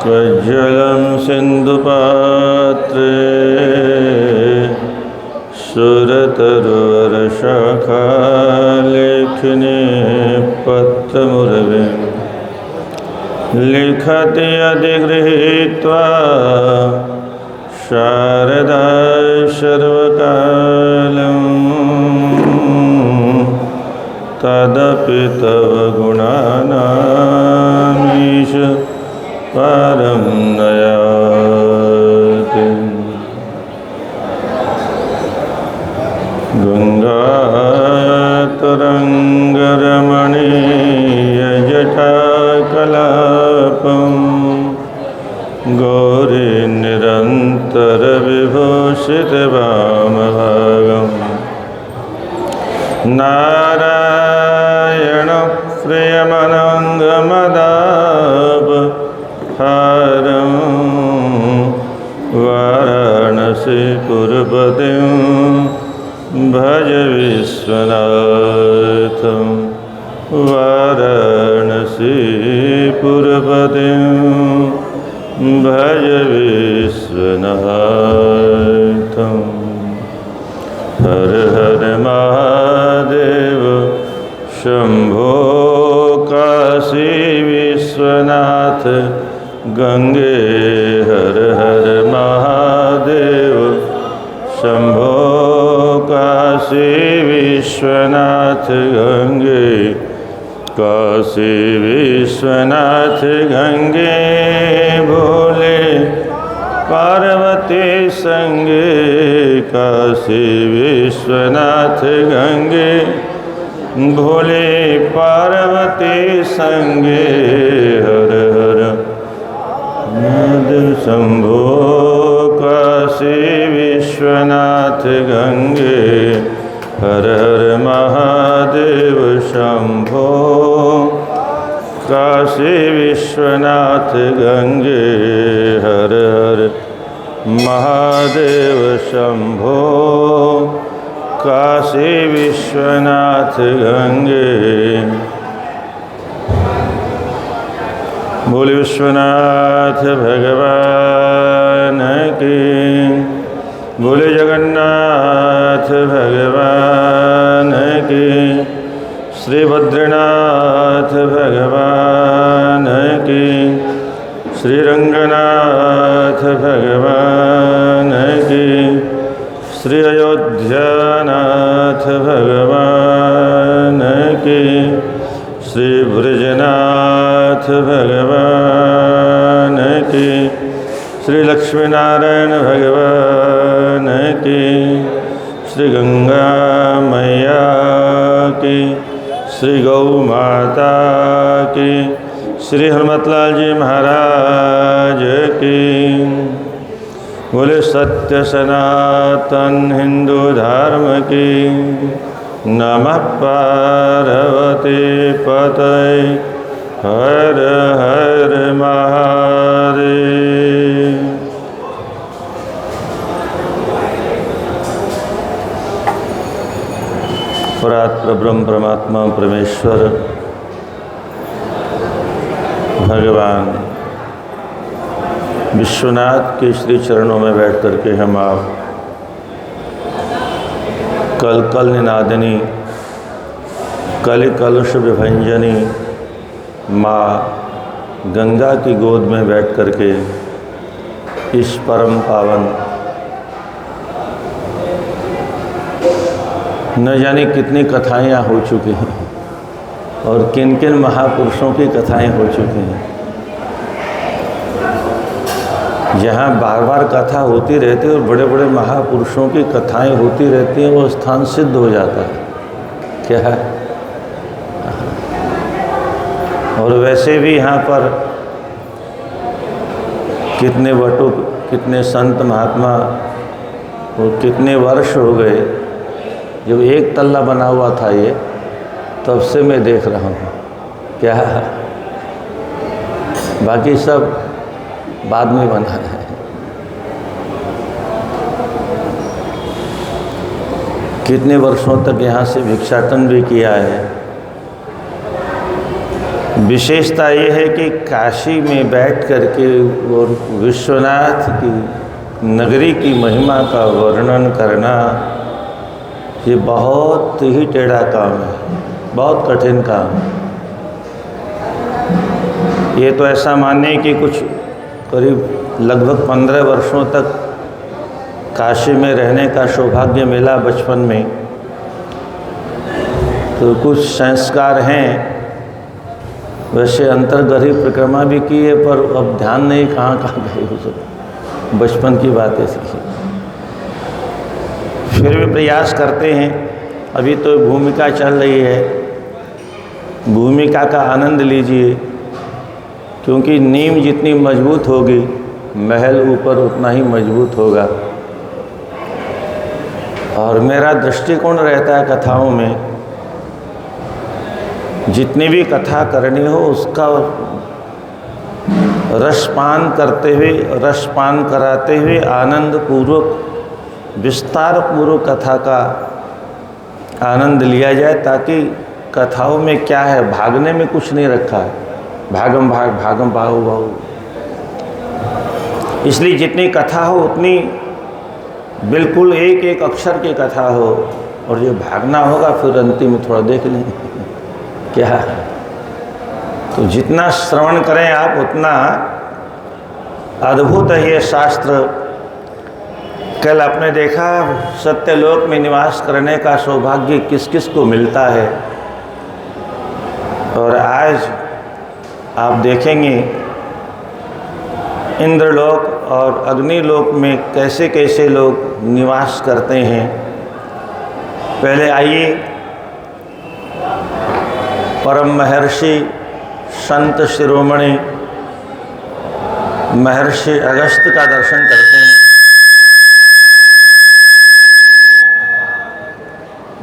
कज्जलं सिन्धुपात्रे सुरतरुवर्षाखालेखने पत्रमुर्वे लिखति अधिगृहीत्वा शारदा सर्वकालं तदपि तव गुणानामीश पारं नयाति। गङ्गातरङ्गरमणीयजटाकलापं गौरीनिरन्तरविभूषितवामभागं नारायणप्रियमनङ्गमदापहारं वाराणसीपुरपतिं भज विश्वनाथं वाराणसीपुरपतिं भज विश्वनाथं। हर हर महादेव शंभो काशी विश्वनाथ गंगे। हर हर महादेव शंभो काशी विश्वनाथ गंगे। काशी विश्वनाथ गंगे भोले पार्वती संगे। काशी विश्वनाथ गंगे भोले पार्वती संगे। हर हर महादेव शंभो काशी विश्वनाथ गंगे। हर हर महादेव शंभो काशी विश्वनाथ गंगे। हर हर महादेव शंभो काशी विश्वनाथ गंगे। बोले विश्वनाथ भगवान की। बोले जगन्नाथ भगवान की। श्री बद्रीनाथ भगवान की। श्री रंगनाथ भगवान की। श्री अयोध्यानाथ भगवान की। श्री ब्रजनाथ भगवान की। श्री लक्ष्मीनारायण भगवान की। श्री गंगा मैया की। श्री गौ माता की। श्री हनुमतलाल जी महाराज की। बोले सत्य सनातन हिंदू धर्म की। नमः पार्वती पतये हर हर महादेव। परात्पर ब्रह्म परमात्मा परमेश्वर भगवान विश्वनाथ के श्री चरणों में बैठ करके हम आप कल कल निनादिनी कलि कलुष विभंजनी माँ गंगा की गोद में बैठ करके इस परम पावन न जाने कितनी कथाएं यहाँ हो चुकी हैं और किन किन महापुरुषों की कथाएं हो चुकी हैं। जहाँ बार बार कथा होती रहती है और बड़े बड़े महापुरुषों की कथाएं होती रहती हैं, वो स्थान सिद्ध हो जाता है। क्या है? और वैसे भी यहाँ पर कितने बटुक, कितने संत महात्मा और कितने वर्ष हो गए जब एक तल्ला बना हुआ था ये, तब से मैं देख रहा हूँ। क्या है? बाकी सब बाद में बना है। कितने वर्षों तक यहाँ से भिक्षाटन भी किया है। विशेषता ये है कि काशी में बैठ करके और विश्वनाथ की नगरी की महिमा का वर्णन करना ये बहुत ही टेढ़ा काम है, बहुत कठिन काम है। ये तो ऐसा मानिए कि कुछ करीब लगभग 15 वर्षों तक काशी में रहने का सौभाग्य मिला बचपन में, तो कुछ संस्कार हैं। वैसे अंतर्गर्ही परिक्रमा भी की है, पर अब ध्यान नहीं कहाँ गए वो सब, बचपन की बातें सीखी। फिर भी प्रयास करते हैं। अभी तो भूमिका चल रही है, भूमिका का आनंद लीजिए, क्योंकि नींव जितनी मजबूत होगी महल ऊपर उतना ही मजबूत होगा। और मेरा दृष्टिकोण रहता है कथाओं में, जितनी भी कथा करनी हो उसका रसपान करते हुए, रसपान कराते हुए आनंद पूर्वक, विस्तार पूर्वक कथा का आनंद लिया जाए, ताकि कथाओं में क्या है, भागने में कुछ नहीं रखा है, भागम भाग भागम बाहु बाहु। इसलिए जितनी कथा हो उतनी बिल्कुल एक एक अक्षर की कथा हो, और जो भागना होगा फिर अंतिम में थोड़ा देख लें क्या। तो जितना श्रवण करें आप उतना अद्भुत है ये शास्त्र। कल आपने देखा सत्यलोक में निवास करने का सौभाग्य किस किस को मिलता है, और आज आप देखेंगे इंद्रलोक और अग्निलोक में कैसे कैसे लोग निवास करते हैं। पहले आइए परम महर्षि संत शिरोमणि महर्षि अगस्त का दर्शन करते हैं।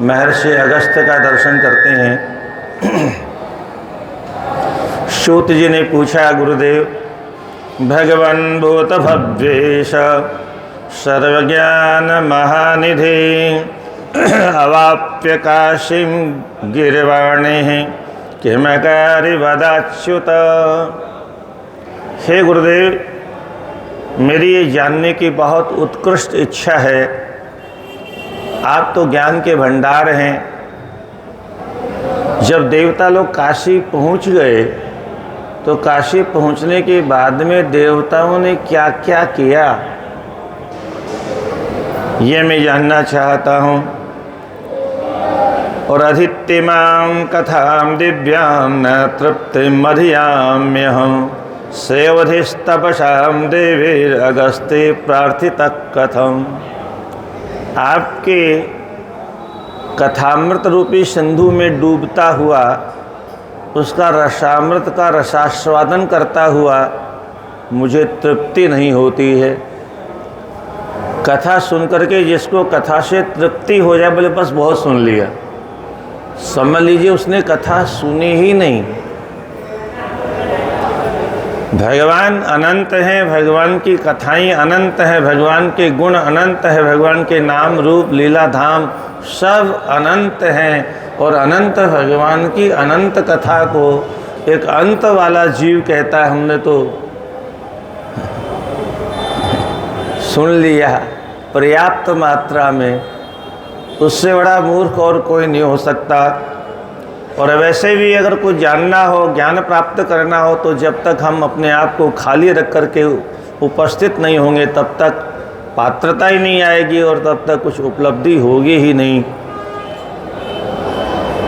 महर्षि अगस्त का दर्शन करते हैं। सूत जी ने पूछा, गुरुदेव, भगवन् भूत भव्येश सर्वज्ञान महानिधि अवाप्य काशीं गिरिवाणेः किमकारि वदाच्युत। हे गुरुदेव, मेरी ये जानने की बहुत उत्कृष्ट इच्छा है, आप तो ज्ञान के भंडार हैं। जब देवता लोग काशी पहुंच गए तो काशी पहुंचने के बाद में देवताओं ने क्या क्या किया, ये मैं जानना चाहता हूँ। और अधित्यमां कथां दिव्यां न तृप्तिम् अधियाम्यहं सेवधिस्तपसां देवीरगस्ते प्रार्थितः कथम्। आपके कथामृत रूपी सिंधु में डूबता हुआ, उसका रसामृत का रसास्वादन करता हुआ मुझे तृप्ति नहीं होती है। कथा सुनकर के जिसको कथा से तृप्ति हो जाए, बोले बस बहुत सुन लिया, समझ लीजिए उसने कथा सुनी ही नहीं। भगवान अनंत हैं, भगवान की कथाएं अनंत हैं, भगवान के गुण अनंत हैं, भगवान के नाम रूप लीला धाम सब अनंत हैं। और अनंत भगवान की अनंत कथा को एक अंत वाला जीव कहता है हमने तो सुन लिया पर्याप्त मात्रा में, उससे बड़ा मूर्ख और कोई नहीं हो सकता। और वैसे भी अगर कुछ जानना हो, ज्ञान प्राप्त करना हो, तो जब तक हम अपने आप को खाली रख कर के उपस्थित नहीं होंगे तब तक पात्रता ही नहीं आएगी, और तब तक कुछ उपलब्धि होगी ही नहीं।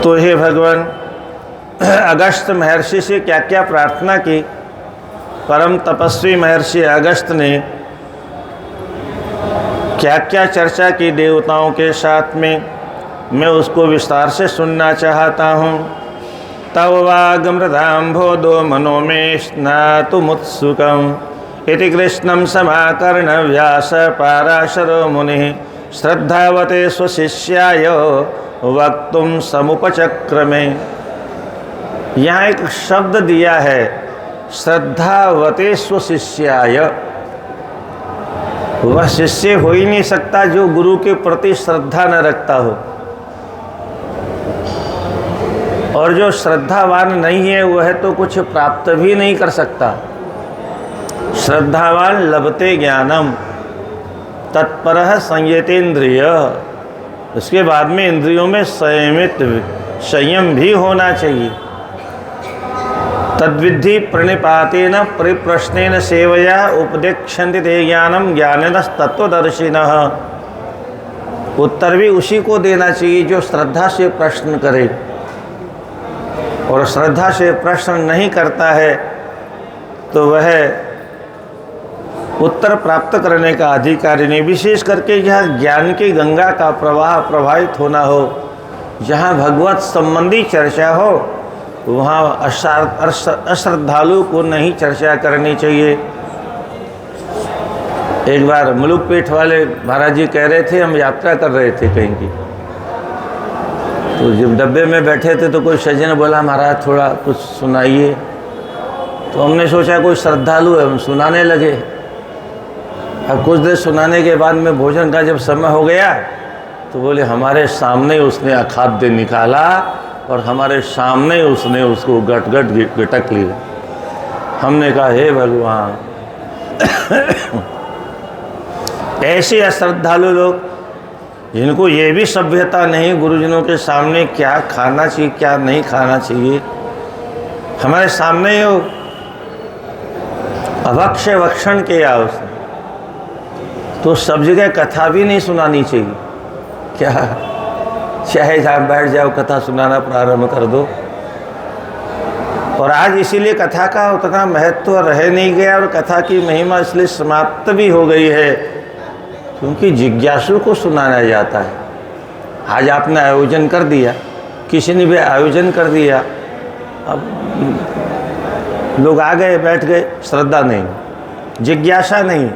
तो हे भगवान, अगस्त महर्षि से क्या क्या प्रार्थना की। परम तपस्वी महर्षि अगस्त ने क्या क्या चर्चा की देवताओं के साथ में, मैं उसको विस्तार से सुनना चाहता हूँ। तव वागमृताम्भोदो मनो में स्नातुमुत्सुकम् इति कृष्णं समाकर्ण व्यास पाराशरो मुनिः श्रद्धावते स्वशिष्याय वक्तुम समुपचक्रमे। यहाँ एक शब्द दिया है, श्रद्धावते स्वशिष्याय। वह शिष्य हो ही नहीं सकता जो गुरु के प्रति श्रद्धा न रखता हो। और जो श्रद्धावान नहीं है वह तो कुछ प्राप्त भी नहीं कर सकता। श्रद्धावान लभते ज्ञानम तत्परः संयतेन्द्रिय। उसके बाद में इंद्रियों में संयम भी होना चाहिए। तद्विद्धि प्रणिपातेन परिप्रश्नेन सेवया उपदेक्षन्ति ते ज्ञानम ज्ञानिनस्तत्त्वदर्शिनः। उत्तर भी उसी को देना चाहिए जो श्रद्धा से प्रश्न करे, और श्रद्धा से प्रश्न नहीं करता है तो वह उत्तर प्राप्त करने का अधिकारी नहीं। विशेष करके जहाँ ज्ञान की गंगा का प्रवाह प्रवाहित होना हो, जहाँ भगवत संबंधी चर्चा हो, वहाँ अश्रद्धालु को नहीं चर्चा करनी चाहिए। एक बार मुलुकपेट वाले महाराज जी कह रहे थे, हम यात्रा कर रहे थे कहीं की, तो जब डब्बे में बैठे थे तो कोई सज्जन बोला महाराज थोड़ा कुछ सुनाइए। तो हमने सोचा कोई श्रद्धालु है, हम सुनाने लगे। अब कुछ देर सुनाने के बाद में भोजन का जब समय हो गया तो बोले हमारे सामने उसने अखाद्य निकाला और हमारे सामने उसने उसको गट गटक लिया। हमने कहा हे भगवान, ऐसे अश्रद्धालु लोग जिनको ये भी सभ्यता नहीं गुरुजनों के सामने क्या खाना चाहिए क्या नहीं खाना चाहिए, हमारे सामने ही अभक्ष्य भक्षण किया उसने, तो सब जगह कथा भी नहीं सुनानी चाहिए क्या? चाहे जहाँ बैठ जाओ कथा सुनाना प्रारंभ कर दो। और आज इसीलिए कथा का उतना महत्व रह नहीं गया और कथा की महिमा इसलिए समाप्त भी हो गई है क्योंकि जिज्ञासु को सुनाया जाता है। आज आपने आयोजन कर दिया, किसी ने भी आयोजन कर दिया, अब लोग आ गए बैठ गए, श्रद्धा नहीं, जिज्ञासा नहीं,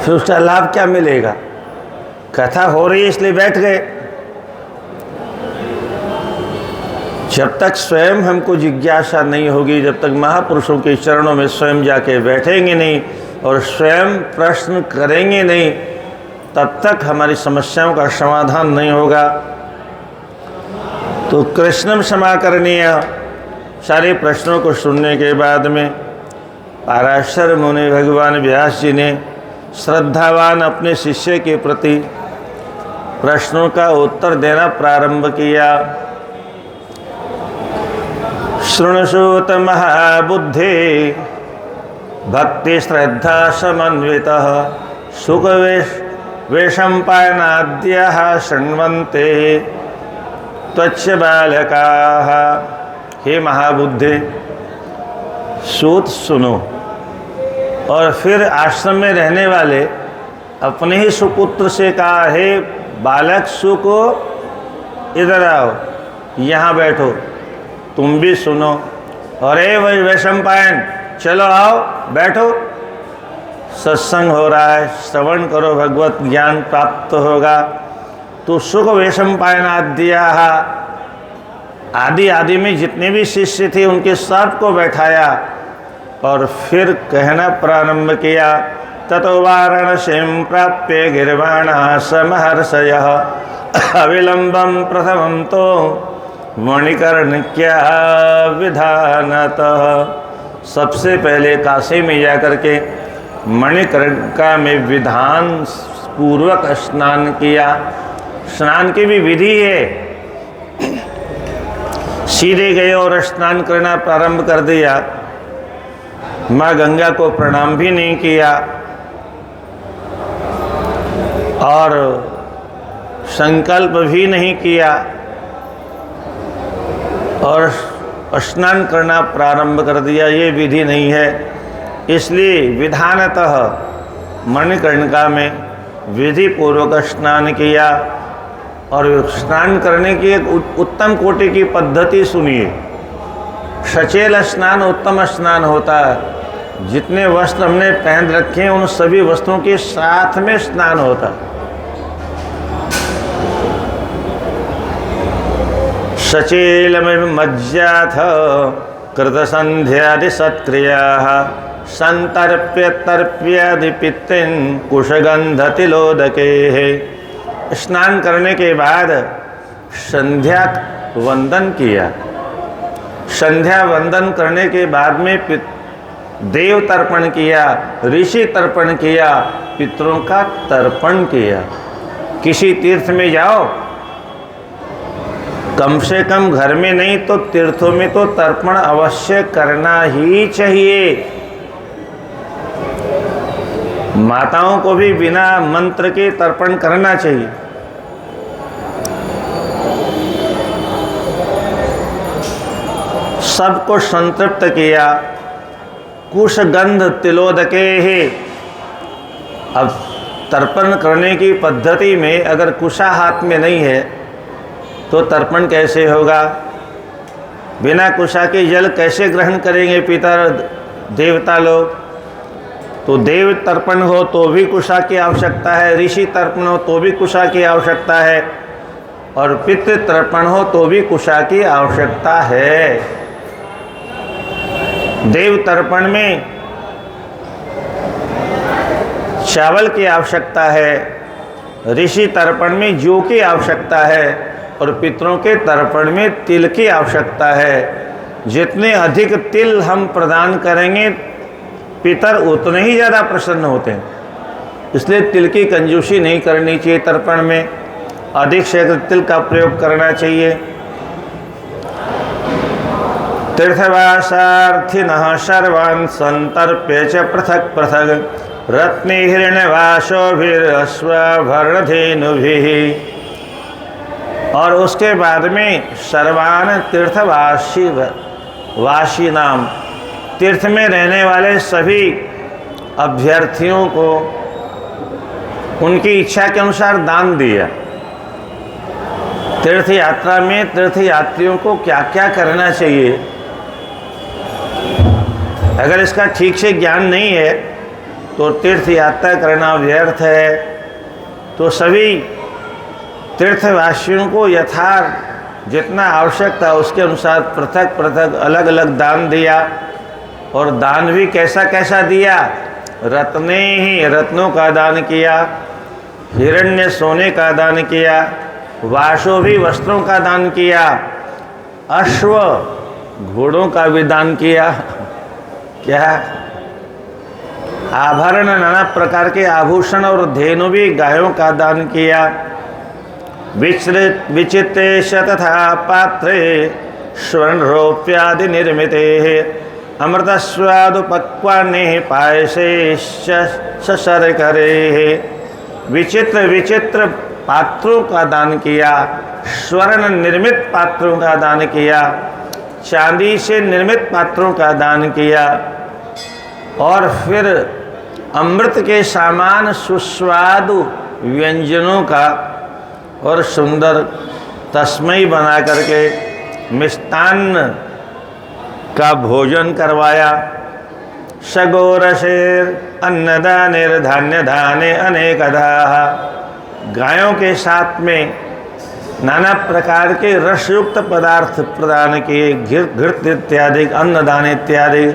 फिर उसका लाभ क्या मिलेगा? कथा हो रही है इसलिए बैठ गए। जब तक स्वयं हमको जिज्ञासा नहीं होगी, जब तक महापुरुषों के चरणों में स्वयं जाके बैठेंगे नहीं और स्वयं प्रश्न करेंगे नहीं, तब तक हमारी समस्याओं का समाधान नहीं होगा। तो कृष्णम क्षमा करणीय। सारे प्रश्नों को सुनने के बाद में पराशर मुनि भगवान व्यास जी ने श्रद्धावान अपने शिष्य के प्रति प्रश्नों का उत्तर देना प्रारंभ किया। शृणुषोत महाबुद्धे भक्ति श्रद्धा समन्वितः सुख वैशंपायनाद्यः शृण्वन्ते त्वच्च बालकाः। हे महाबुद्धे, सूत सुनो। और फिर आश्रम में रहने वाले अपने ही सुपुत्र से कहा, हे बालक सुको, इधर आओ, यहाँ बैठो, तुम भी सुनो। और हे वैशंपायन, चलो आओ बैठो, सत्संग हो रहा है, श्रवण करो, भगवत ज्ञान प्राप्त होगा। तो सुख वैशंपायनाद्या आदि में जितने भी शिष्य थे उनके सबको बैठाया और फिर कहना प्रारंभ किया। ततो वाराणसीं प्राप्य गिर्वाणः समहर्षयः अविलंबं प्रथमं तो मणिकर्णिक्या विधानतः। सबसे पहले काशी में जाकर के मणिकर्णिका में विधान पूर्वक स्नान किया। स्नान की भी विधि है, सीधे गए और स्नान करना प्रारंभ कर दिया। माँ गंगा को प्रणाम भी नहीं किया और संकल्प भी नहीं किया और स्नान करना प्रारंभ कर दिया। ये विधि नहीं है, इसलिए विधानतः मणिकर्णिका में विधि पूर्वक स्नान किया। और स्नान करने की एक उत्तम कोटि की पद्धति सुनिए। सचेल स्नान उत्तम स्नान होता है। जितने वस्त्र हमने पहन रखे हैं उन सभी वस्त्रों के साथ में स्नान होता है। सचेलमज्जाथ कृतसंध्यादि सत्क्रियाः संतर्प्य तर्प्यादि पित्तिं कुशगंधतिलोदके। स्नान करने के बाद संध्या वंदन किया। संध्या वंदन करने के बाद में देव तर्पण किया, ऋषि तर्पण किया, पितरों का तर्पण किया। किसी तीर्थ में जाओ, कम से कम घर में नहीं तो तीर्थों में तो तर्पण अवश्य करना ही चाहिए। माताओं को भी बिना मंत्र के तर्पण करना चाहिए। सबको संतृप्त किया। कुशगंध तिलोदके है। अब तर्पण करने की पद्धति में अगर कुशा हाथ में नहीं है तो तर्पण कैसे होगा? बिना कुशा के जल कैसे ग्रहण करेंगे पितर देवता लोग? तो देव तर्पण हो तो भी कुशा की आवश्यकता है, ऋषि तर्पण हो तो भी कुशा की आवश्यकता है, और पितृ तर्पण हो तो भी कुशा की आवश्यकता है। देव तर्पण में चावल की आवश्यकता है, ऋषि तर्पण में जौ की आवश्यकता है, और पितरों के तर्पण में तिल की आवश्यकता है। जितने अधिक तिल हम प्रदान करेंगे पितर उतने ही ज़्यादा प्रसन्न होते हैं। इसलिए तिल की कंजूसी नहीं करनी चाहिए। तर्पण में अधिक से अधिक तिल का प्रयोग करना चाहिए। तीर्थवासार्थिनः सर्वान् संतर्प्य च पृथक् पृथक् रत्ने हिरण्यवासोभिरश्वभरणधेनुभिः। और उसके बाद में सर्वान तीर्थवासी नाम, तीर्थ में रहने वाले सभी अभ्यर्थियों को उनकी इच्छा के अनुसार दान दिया। तीर्थ यात्रा में तीर्थ यात्रियों को क्या क्या करना चाहिए, अगर इसका ठीक से ज्ञान नहीं है तो तीर्थ यात्रा करना व्यर्थ है। तो सभी तीर्थवासियों को यथार्थ जितना आवश्यक था उसके अनुसार पृथक पृथक अलग अलग दान दिया। और दान भी कैसा कैसा दिया? रत्ने ही रत्नों का दान किया, हिरण्य सोने का दान किया, वासो भी वस्त्रों का दान किया, अश्व घोड़ों का भी दान किया। क्या? आभरण नाना प्रकार के आभूषण और धेनु भी गायों का दान किया। विचित्रेश तथा पात्रे स्वर्णरोप्यादि निर्मिते अमृतस्वादुपक्वान्ने पायसे शर्करे। विचित्र विचित्र पात्रों का दान किया, स्वर्ण निर्मित पात्रों का दान किया, चांदी से निर्मित पात्रों का दान किया, और फिर अमृत के समान सुस्वादु व्यंजनों का और सुंदर तस्मई बना करके मिष्टान्न का भोजन करवाया। सगोरसेर अन्नदानेर धान्य धाने अनेकधा। गायों के साथ में नाना प्रकार के रसयुक्त पदार्थ प्रदान किए, घृत इत्यादि, अन्नदान इत्यादि,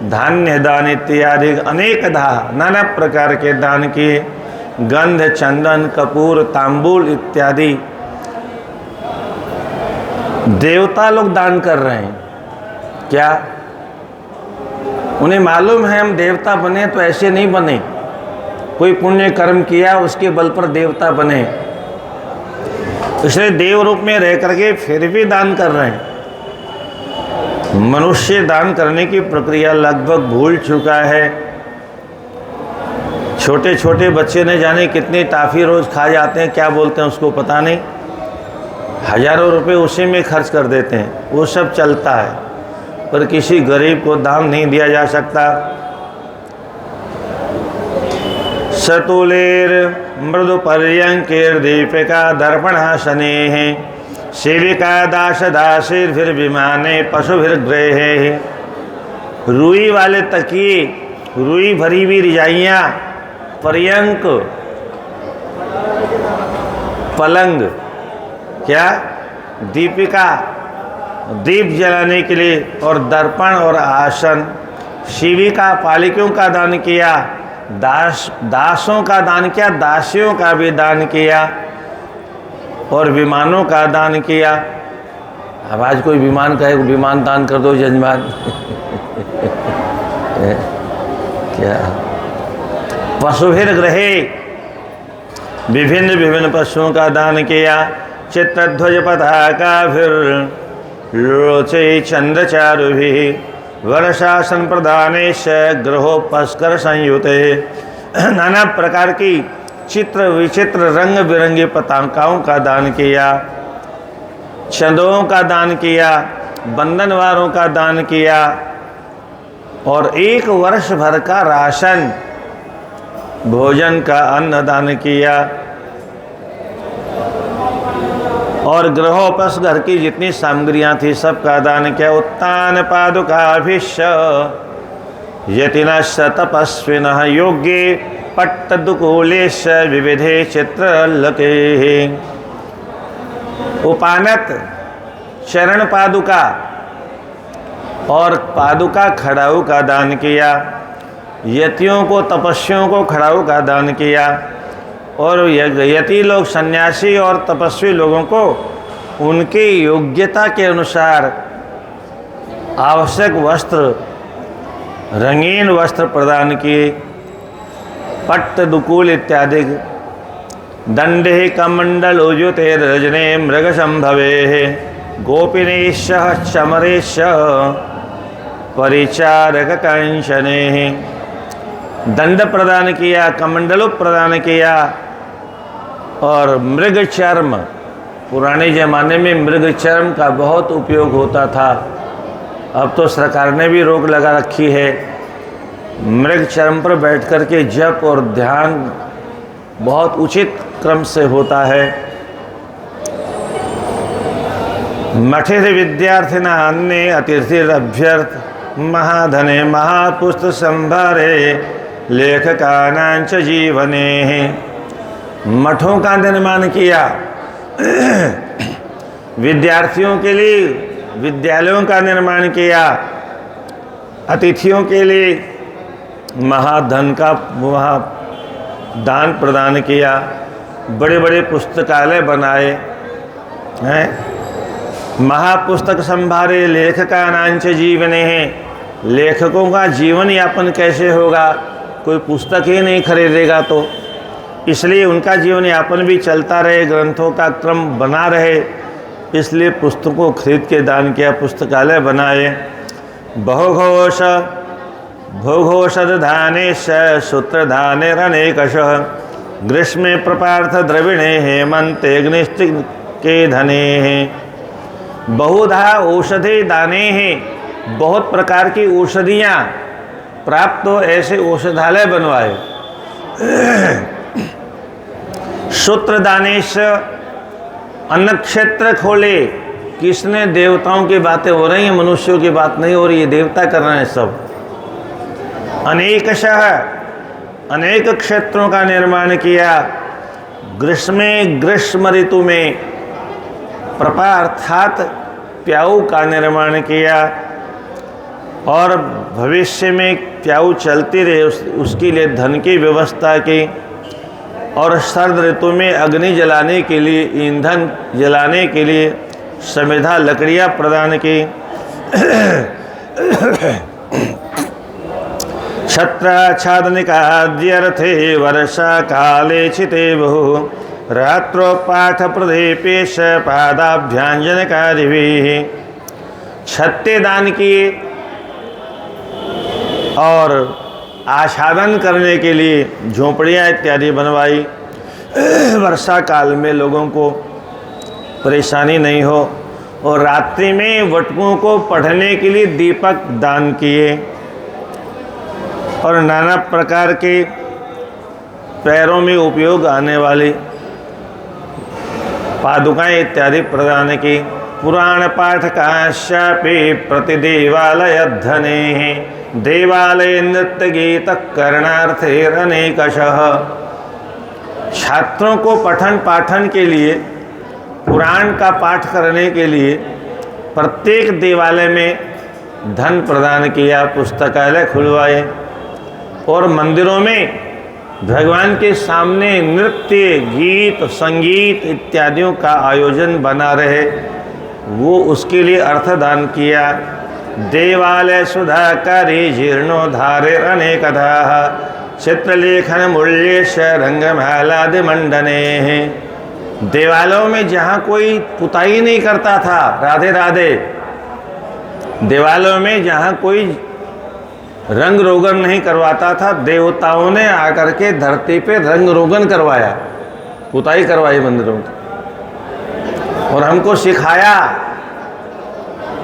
धान्य दान इत्यादि, अनेकधा नाना प्रकार के दान किए। गंध, चंदन, कपूर, तांबूल इत्यादि देवता लोग दान कर रहे हैं। क्या उन्हें मालूम है हम देवता बने तो ऐसे नहीं बने, कोई पुण्य कर्म किया उसके बल पर देवता बने, इसलिए देव रूप में रह करके फिर भी दान कर रहे हैं। मनुष्य दान करने की प्रक्रिया लगभग भूल चुका है। छोटे छोटे बच्चे ने जाने कितनी टाफी रोज खा जाते हैं, क्या बोलते हैं उसको पता नहीं, हजारों रुपए उसी में खर्च कर देते हैं, वो सब चलता है, पर किसी गरीब को दान नहीं दिया जा सकता। सतुलेर मृदु पर्यंकेर दीपिका दर्पणासने सेविका दास दासीर फिर विमाने पशुभिर ग्रहे। रुई वाले तकिए, रुई भरी हुई रजाइयाँ, पर्यंक पलंग, क्या दीपिका दीप जलाने के लिए, और दर्पण और आसन, शिविका पालिकों का दान किया, दासों का दान किया, दासियों का भी दान किया, और विमानों का दान किया। अब आज कोई विमान कहे विमान दान कर दो जजमान क्या पशुभिर ग्रहे विभिन्न विभिन्न पशुओं का दान किया। चित्रध्वज पताका फिर लोचे चंद्रचारुभिः वर्षासन प्रदानेश ग्रहोपस्कर संयुते। नाना प्रकार की चित्र विचित्र रंग बिरंगे पताकाओं का दान किया, चंदों का दान किया, बंधनवारों का दान किया और 1 वर्ष भर का राशन भोजन का अन्न दान किया। और गृहोपस घर की जितनी सामग्रियां थी सबका दान किया। उत्तान पादुकाभिश्च यतिनश्च तपस्विनः योग्ये पट्टदुकूलेश्च विविधे चित्रलके। उपानत चरण पादुका और पादुका खड़ाऊ का दान किया। यतियों को तपस्वियों को खड़ाऊ का दान किया और यति लोग सन्यासी और तपस्वी लोगों को उनकी योग्यता के अनुसार आवश्यक वस्त्र रंगीन वस्त्र प्रदान किए। पट्ट दुकूल इत्यादि। दंडे कमंडल उजुते रजने मृग संभवे गोपिनेश चमरेश परिचारक कंचने। दंड प्रदान किया, कमंडलों प्रदान किया और मृग चर्म। पुराने ज़माने में मृग चर्म का बहुत उपयोग होता था, अब तो सरकार ने भी रोक लगा रखी है। मृग चर्म पर बैठ कर के जप और ध्यान बहुत उचित क्रम से होता है। मठे विद्यार्थिना अन्य अतिथिरभ्यर्थ महाधने महापुस्तक संभारे लेखकानांच जीवने। मठों का निर्माण किया, विद्यार्थियों के लिए विद्यालयों का निर्माण किया, अतिथियों के लिए महाधन का दान प्रदान किया, बड़े बड़े पुस्तकालय बनाए हैं। महापुस्तक संभारे लेखकानांच जीवने हैं। लेखकों का जीवन यापन कैसे होगा, कोई पुस्तक ही नहीं खरीदेगा तो, इसलिए उनका जीवन यापन भी चलता रहे, ग्रंथों का क्रम बना रहे, इसलिए पुस्तकों खरीद के दान किया, पुस्तकालय बनाए। बहुघोष भूघोषधानेश सूत्रधानेरनेकशः ग्रीष्मे प्रपार्थ द्रविणे हेमंते अग्निष्टि के धने हैं। बहुधा औषधि दाने हैं, बहुत प्रकार की औषधियाँ प्राप्त हो, ऐसे औषधालय बनवाए। सूत्रदानेश अन्न क्षेत्र खोले। किसने? देवताओं की बातें हो रही हैं, मनुष्यों की बात नहीं हो रही है, देवता कर रहे हैं सब। अनेकशः अनेक क्षेत्रों का निर्माण किया। ग्रीष्म ऋतु में प्रपा अर्थात प्याऊ का निर्माण किया और भविष्य में प्याऊ चलती रहे उसके लिए धन की व्यवस्था की। और सर्द ऋतु में अग्नि जलाने के लिए, ईंधन जलाने के लिए समिधा लकड़ियाँ प्रदान की। छत्राच्छादनिकाद्यर्थे वर्षा काले छिते बहु रात्रो पाठ प्रदेपेश पादाभ्यांजनकारिभिः। छत्ते दान किए और आच्छादन करने के लिए झोपड़ियाँ इत्यादि बनवाई। वर्षा काल में लोगों को परेशानी नहीं हो। और रात्रि में वटकों को पढ़ने के लिए दीपक दान किए और नाना प्रकार के पैरों में उपयोग आने वाली पादुकाएँ इत्यादि प्रदान की। पुराण पाठ काश्यापि प्रतिदेवालय धने देवालय नृत्य गीत करणार्थे अनेकशः। छात्रों को पठन पाठन के लिए, पुराण का पाठ करने के लिए प्रत्येक देवालय में धन प्रदान किया, पुस्तकालय खुलवाए और मंदिरों में भगवान के सामने नृत्य गीत संगीत इत्यादियों का आयोजन बना रहे। वो उसके लिए अर्थ दान किया। देवालय सुधाकारी जीर्णोद्धारे अनेकधा चित्रलेखन मूल्येश रंगमालादि मंडने। देवालयों में जहाँ कोई पुताई नहीं करता था, राधे राधे, देवालयों में जहाँ कोई रंग रोगन नहीं करवाता था, देवताओं ने आकर के धरती पे रंग रोगन करवाया, पुताई करवाई मंदिरों की, और हमको सिखाया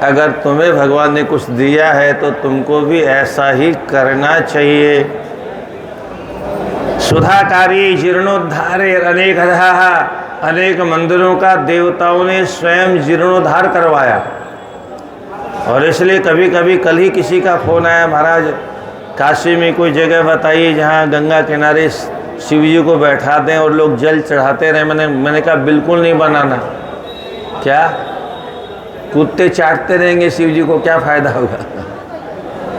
अगर तुम्हें भगवान ने कुछ दिया है तो तुमको भी ऐसा ही करना चाहिए। सुधाकारी जीर्णोद्धारे अनेक अनेक मंदिरों का देवताओं ने स्वयं जीर्णोद्धार करवाया। और इसलिए कभी कभी, कल ही किसी का फोन आया, महाराज काशी में कोई जगह बताइए जहाँ गंगा किनारे शिव जी को बैठा दें और लोग जल चढ़ाते रहे। मैंने कहा बिल्कुल नहीं बनाना। क्या कुत्ते चाटते रहेंगे शिव जी को, क्या फायदा होगा?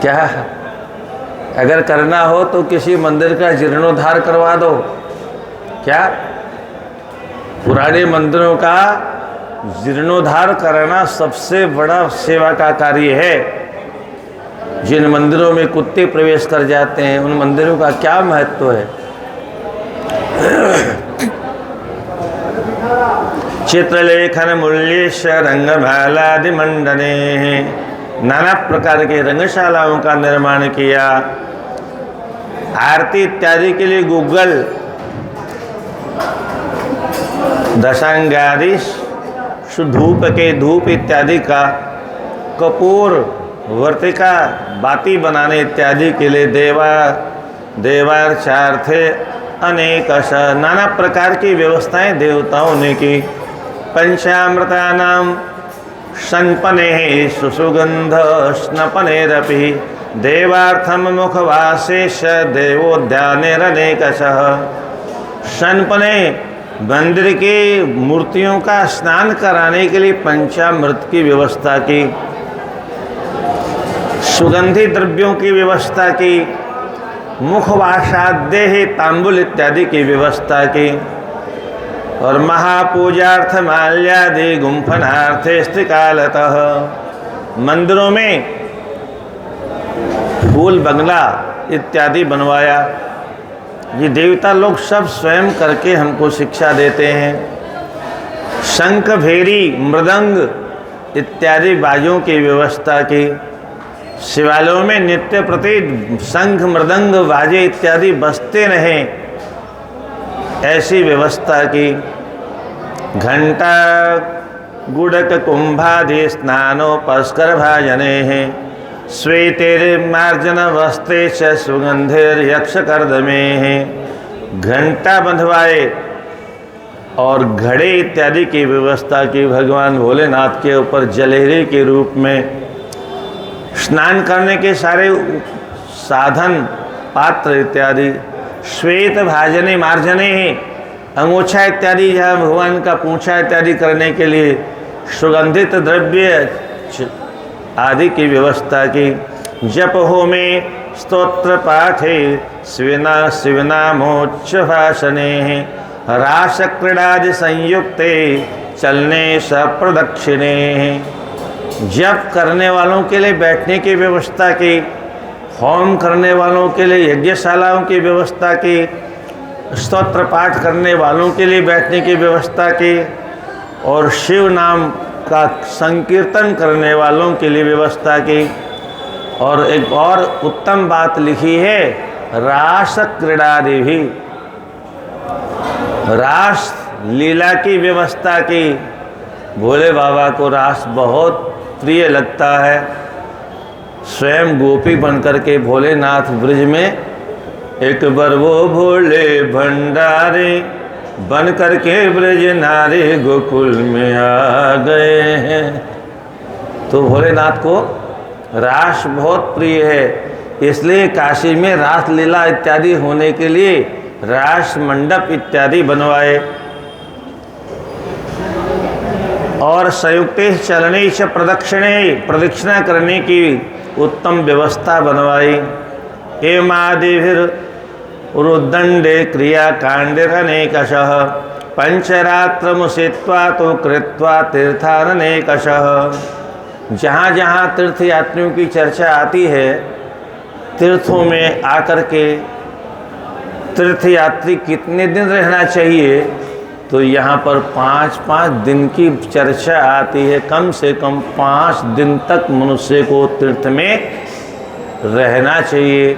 क्या अगर करना हो तो किसी मंदिर का जीर्णोद्धार करवा दो। क्या पुराने मंदिरों का जीर्णोद्धार करना सबसे बड़ा सेवा का कार्य है। जिन मंदिरों में कुत्ते प्रवेश कर जाते हैं उन मंदिरों का क्या महत्व है। चित्रलेखन मूल्येश रंगमालादि मंडने, नाना प्रकार के रंगशालाओं का निर्माण किया। आरती इत्यादि के लिए गूगल, दशांगादि धूप के धूप इत्यादि का, कपूर, वर्तिका, बाती बनाने इत्यादि के लिए देवार्चार्थे अनेक नाना प्रकार की व्यवस्थाएं देवताओं ने की। पंचामृतानां संपने सुसुगंध स्नपनेरपि देवार्थम मुखवासेश देवोद्यानेरनेकशः। संपने मंदिर के मूर्तियों का स्नान कराने के लिए पंचामृत की व्यवस्था की, सुगंधित द्रव्यों की व्यवस्था की, मुखवासाद्य तांबुल इत्यादि की व्यवस्था की, और महापूजार्थ माल्यादि गुंफनार्थे स्त्रीकालतः मंदिरों में फूल बंगला इत्यादि बनवाया। ये देवता लोग सब स्वयं करके हमको शिक्षा देते हैं। शंख, भेरी, मृदंग इत्यादि बाजों की व्यवस्था की। शिवालयों में नित्य प्रति शंख, मृदंग, बाजे इत्यादि बजते रहें, ऐसी व्यवस्था की। घंटा, गुड़क, कुंभादि स्नानोपस्कर भाजने हैं। श्वेतेर्मार्जन वस्त्रे च सुगंधेर यक्ष कर्दमे हैं। घंटा बंधवाए और घड़े इत्यादि की व्यवस्था की भगवान भोलेनाथ के ऊपर जलेहरी के रूप में। स्नान करने के सारे साधन, पात्र इत्यादि। श्वेत भाजने मार्जने हैं, अंगोछा इत्यादि जहाँ भगवान का पूंछा इत्यादि करने के लिए सुगंधित द्रव्य आदि की व्यवस्था की। जप होमे स्तोत्र पाठे शिवनामोच्च भाषणे रास क्रीडादि संयुक्ते चलने सप्रदक्षिणे। जप करने वालों के लिए बैठने की व्यवस्था की, होम करने वालों के लिए यज्ञशालाओं की व्यवस्था की, स्तोत्र पाठ करने वालों के लिए बैठने की व्यवस्था की, और शिव नाम का संकीर्तन करने वालों के लिए व्यवस्था की। और एक और उत्तम बात लिखी है, रास क्रीडादि भी, रास लीला की व्यवस्था की। भोले बाबा को रास बहुत प्रिय लगता है। स्वयं गोपी बनकर के भोलेनाथ ब्रज में एक बार वो भोले भंडारे बन करके ब्रज नारे गोकुल में आ गए हैं। तो भोलेनाथ को रास बहुत प्रिय है, इसलिए काशी में रास लीला इत्यादि होने के लिए रास मंडप इत्यादि बनवाए। और संयुक्त चलने से प्रदक्षिणा करने की उत्तम व्यवस्था बनवाई। एमादिभिर रुदंडे क्रिया कांडिरनेकशः पंचरात्रमुषित्वा तो कृत्वा तीर्थाननेकशः। जहाँ जहाँ तीर्थ यात्रियों की चर्चा आती है, तीर्थों में आकर के तीर्थ यात्री कितने दिन रहना चाहिए, तो यहाँ पर 5-5 दिन की चर्चा आती है। कम से कम 5 दिन तक मनुष्य को तीर्थ में रहना चाहिए,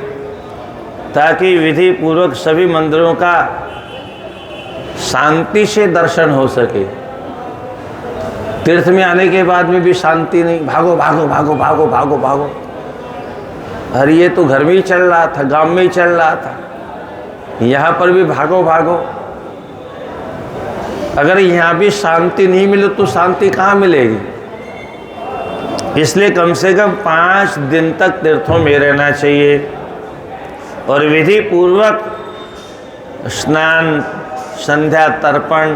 ताकि विधि पूर्वक सभी मंदिरों का शांति से दर्शन हो सके। तीर्थ में आने के बाद में भी शांति नहीं, भागो भागो भागो भागो भागो भागो। अरे ये तो घर में ही चल रहा था, गांव में ही चल रहा था, यहाँ पर भी भागो भागो। अगर यहाँ भी शांति नहीं मिले तो शांति कहाँ मिलेगी? इसलिए कम से कम 5 दिन तक तीर्थों में रहना चाहिए और विधि पूर्वक स्नान, संध्या, तर्पण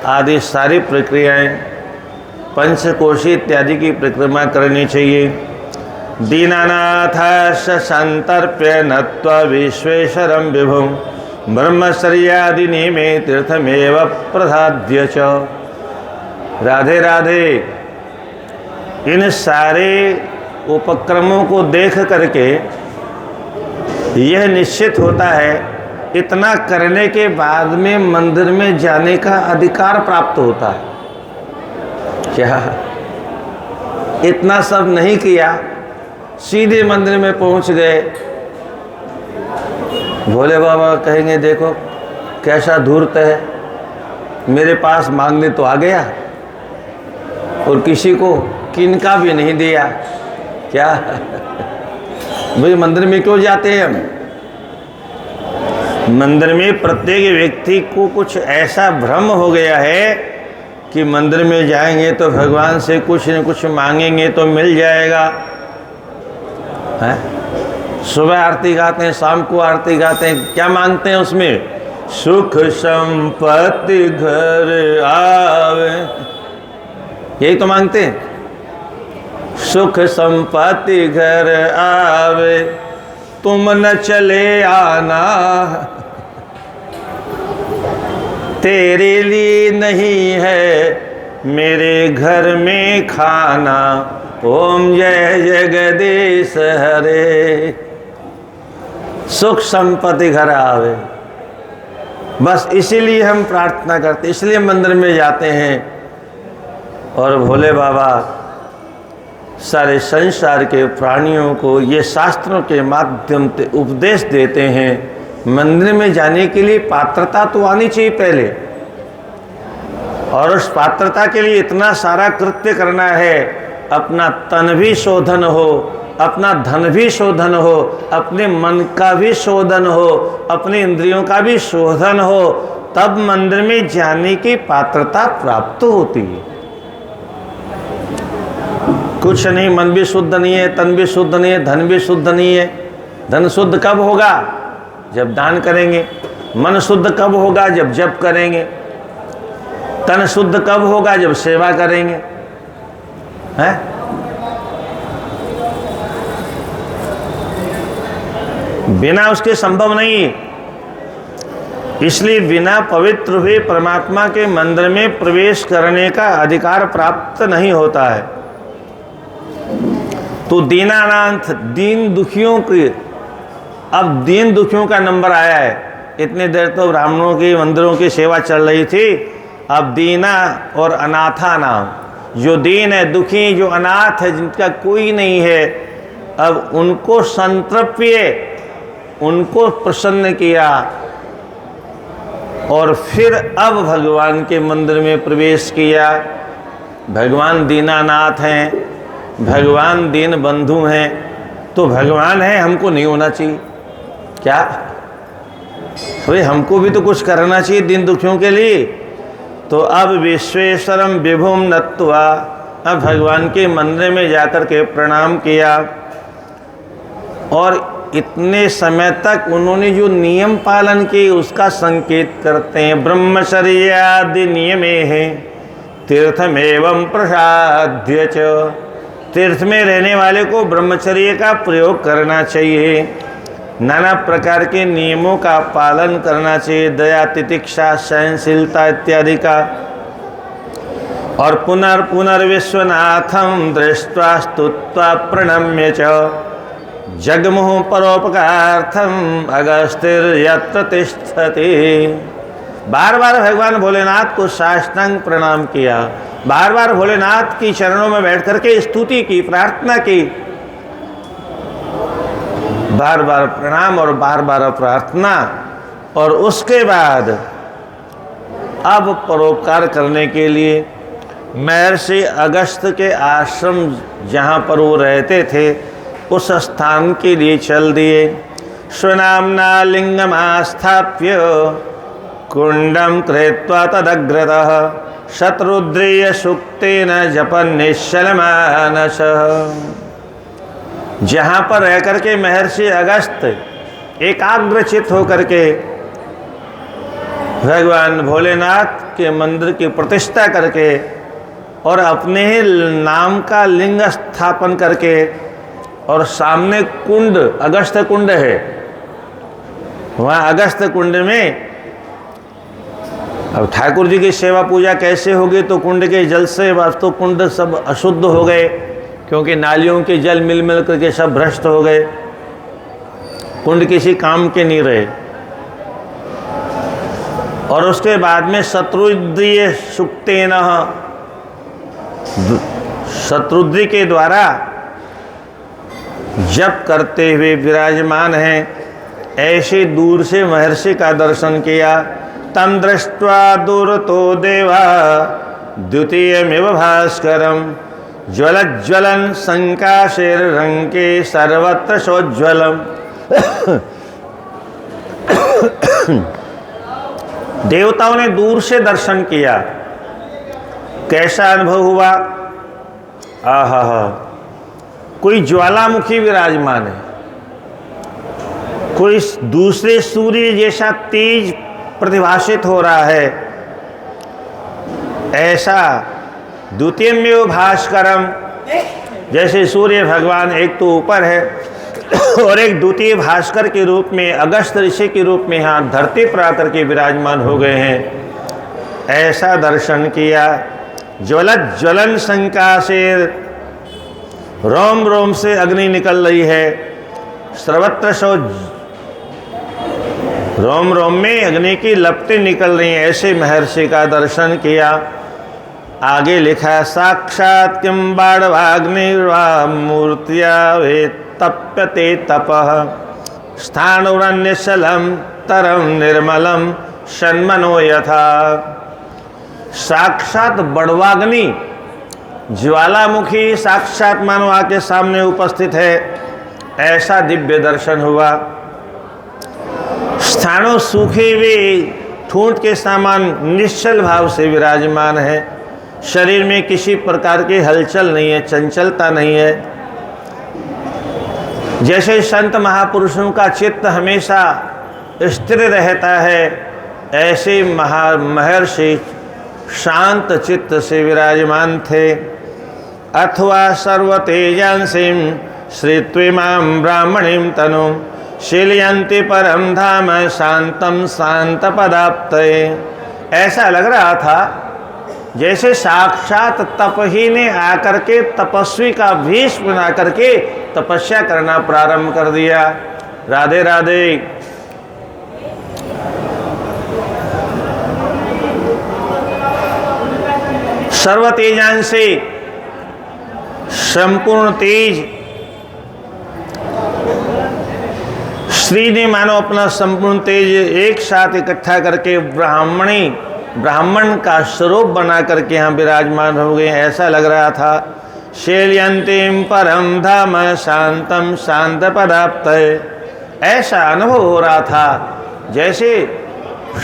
आदि सारी प्रक्रियाएं, पंचकोशी इत्यादि की परिक्रमा करनी चाहिए। दीनानाथ संतर्प्य नत्वा विश्वेश्वरं विभुं ब्रह्मचर्यादि नियमे तीर्थमेव प्रसाद्य च। राधे राधे। इन सारे उपक्रमों को देख करके यह निश्चित होता है, इतना करने के बाद में मंदिर में जाने का अधिकार प्राप्त होता है। क्या इतना सब नहीं किया, सीधे मंदिर में पहुंच गए, भोले बाबा कहेंगे देखो कैसा धूर्त है, मेरे पास मांगने तो आ गया और किसी को किनका भी नहीं दिया। क्या भाई मंदिर में क्यों जाते हैं हम? मंदिर में प्रत्येक व्यक्ति को कुछ ऐसा भ्रम हो गया है कि मंदिर में जाएंगे तो भगवान से कुछ न कुछ मांगेंगे तो मिल जाएगा। है? सुबह आरती गाते हैं, शाम को आरती गाते हैं, क्या मांगते हैं उसमें? सुख संपत्ति घर आवे, यही तो मांगते हैं। सुख संपत्ति घर आवे तुम न चले आना, तेरे लिए नहीं है मेरे घर में खाना, ओम जय जगदीश हरे। सुख संपत्ति घर आवे, बस इसीलिए हम प्रार्थना करते, इसलिए मंदिर में जाते हैं। और भोले बाबा सारे संसार के प्राणियों को ये शास्त्रों के माध्यम से उपदेश देते हैं। मंदिर में जाने के लिए पात्रता तो आनी चाहिए पहले, और उस पात्रता के लिए इतना सारा कृत्य करना है, अपना तन भी शोधन हो, अपना धन भी शोधन हो, अपने मन का भी शोधन हो, अपने इंद्रियों का भी शोधन हो, तब मंदिर में जाने की पात्रता प्राप्त होती है। कुछ नहीं, मन भी शुद्ध नहीं है, तन भी शुद्ध नहीं है, धन भी शुद्ध नहीं है। धन शुद्ध कब होगा? जब दान करेंगे। मन शुद्ध कब होगा? जब जप करेंगे। तन शुद्ध कब होगा? जब सेवा करेंगे। हैं? बिना उसके संभव नहीं। इसलिए बिना पवित्र हुए परमात्मा के मंदिर में प्रवेश करने का अधिकार प्राप्त नहीं होता है। तो दीनानाथ, दीन दुखियों के, अब दीन दुखियों का नंबर आया है। इतनी देर तो ब्राह्मणों की मंदिरों की सेवा चल रही थी, अब दीना और अनाथा नाम, जो दीन है, दुखी, जो अनाथ है, जिनका कोई नहीं है, अब उनको संतृप्य, उनको प्रसन्न किया। और फिर अब भगवान के मंदिर में प्रवेश किया। भगवान दीनानाथ हैं, भगवान दीन बंधु हैं, तो भगवान है, हमको नहीं होना चाहिए क्या? भाई हमको भी तो कुछ करना चाहिए दीन दुखियों के लिए। तो अब विश्वेश्वरम विभुम नत्वा, अब भगवान के मंदिर में जाकर के प्रणाम किया। और इतने समय तक उन्होंने जो नियम पालन किए उसका संकेत करते हैं। ब्रह्मचर्यादि नियमे हैं तीर्थमेवं प्रसाद्य च। तीर्थ में रहने वाले को ब्रह्मचर्य का प्रयोग करना चाहिए। नाना प्रकार के नियमों का पालन करना चाहिए, दया, तितिक्षा, सहनशीलता इत्यादि का। और पुनर्विश्वनाथम दृष्ट्वा स्तुत्वा प्रणम्य च जगमुः परोपकार्थम अगस्त्य तिष्ठति। बार बार भगवान भोलेनाथ को साष्टांग प्रणाम किया, बार बार भोलेनाथ की चरणों में बैठ करके स्तुति की, प्रार्थना की, बार बार प्रणाम और बार बार प्रार्थना। और उसके बाद अब परोपकार करने के लिए महर्षि अगस्त के आश्रम जहाँ पर वो रहते थे उस स्थान के लिए चल दिए। स्वनाम्ना लिंगम आस्थाप्य कुंडम कृत्वा तदग्रतः शत्रुद्रीय सूक्तेन जपन निश्चलमानसः। जहाँ पर रह करके महर्षि अगस्त एकाग्रचित होकर के भगवान भोलेनाथ के मंदिर की प्रतिष्ठा करके और अपने ही नाम का लिंग स्थापन करके, और सामने कुंड, अगस्त कुंड है, वहाँ अगस्त कुंड में अब ठाकुर जी की सेवा पूजा कैसे होगी, तो कुंड के जल से वास्तव कुंड सब अशुद्ध हो गए, क्योंकि नालियों के जल मिल मिल करके सब भ्रष्ट हो गए, कुंड किसी काम के नहीं रहे। और उसके बाद में शत्रुद्रीय सूक्तेन, शत्रुद्री के द्वारा जप करते हुए विराजमान हैं। ऐसे दूर से महर्षि का दर्शन किया। तम दृष्ट्वा दूरतो देवा द्वितीयमेव भास्करम ज्वलज्वलन संकाशैर्रंके सर्वत्र सोज्ज्वलम। देवताओं ने दूर से दर्शन किया। कैसा अनुभव हुआ? आहा, कोई ज्वालामुखी विराजमान है, कोई दूसरे सूर्य जैसा तेज प्रतिभाषित हो रहा है। ऐसा द्वितीयमेव भास्करम, जैसे सूर्य भगवान एक तो ऊपर है और एक द्वितीय भास्कर के रूप में, अगस्त ऋषि के रूप में यहाँ धरती पर आकर के विराजमान हो गए हैं। ऐसा दर्शन किया। ज्वलन संकाशेर, रोम रोम से अग्नि निकल रही है। सर्वत्र सो, रोम रोम में अग्नि की लपटें निकल रही हैं। ऐसे महर्षि का दर्शन किया। आगे लिखा, साक्षात् किं बाणवाग्निर्वा मूर्त्या वे तप्यते तपः स्थाणुरन्यशलं तरम निर्मलम षण्मनो यथा। साक्षात बड़वाग्नि, ज्वालामुखी साक्षात मानो आके सामने उपस्थित है। ऐसा दिव्य दर्शन हुआ। स्थानों सूखे हुए ठूंठ के समान निश्चल भाव से विराजमान है। शरीर में किसी प्रकार की हलचल नहीं है, चंचलता नहीं है। जैसे संत महापुरुषों का चित्त हमेशा स्थिर रहता है, ऐसे महर्षि शांत चित्त से विराजमान थे। अथवा सर्वतेजांसिं श्रीत्विमां ब्राह्मणीं तनुं शीलयन्ति परम धाम शांतम शांत पदाप्तये। ऐसा लग रहा था जैसे साक्षात तप ही ने आकर के तपस्वी का भेष बना करके तपस्या करना प्रारंभ कर दिया। राधे राधे। सर्व तेजांसे, संपूर्ण तेज। श्री ने मानो अपना संपूर्ण तेज एक साथ इकट्ठा करके ब्राह्मण का स्वरूप बना करके यहाँ विराजमान हो गए। ऐसा लग रहा था। शैलयन्तीं परम धाम शांतम शांत पदाप्तये। ऐसा अनुभव हो रहा था जैसे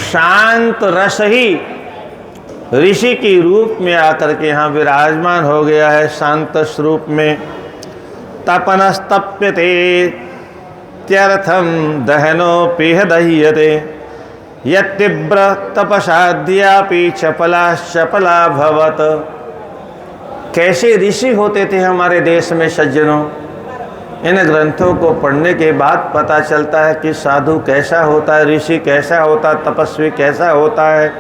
शांत रस ही ऋषि के रूप में आकर के यहाँ विराजमान हो गया है, शांत स्वरूप में। तपनस्तप्यते त्यर्थम दहनोपिह दह्यते यत्तीव्र तपसाद्यापि चपला भवत। कैसे ऋषि होते थे हमारे देश में सज्जनों, इन ग्रंथों को पढ़ने के बाद पता चलता है कि साधु कैसा होता है, ऋषि कैसा होता है, तपस्वी कैसा होता है।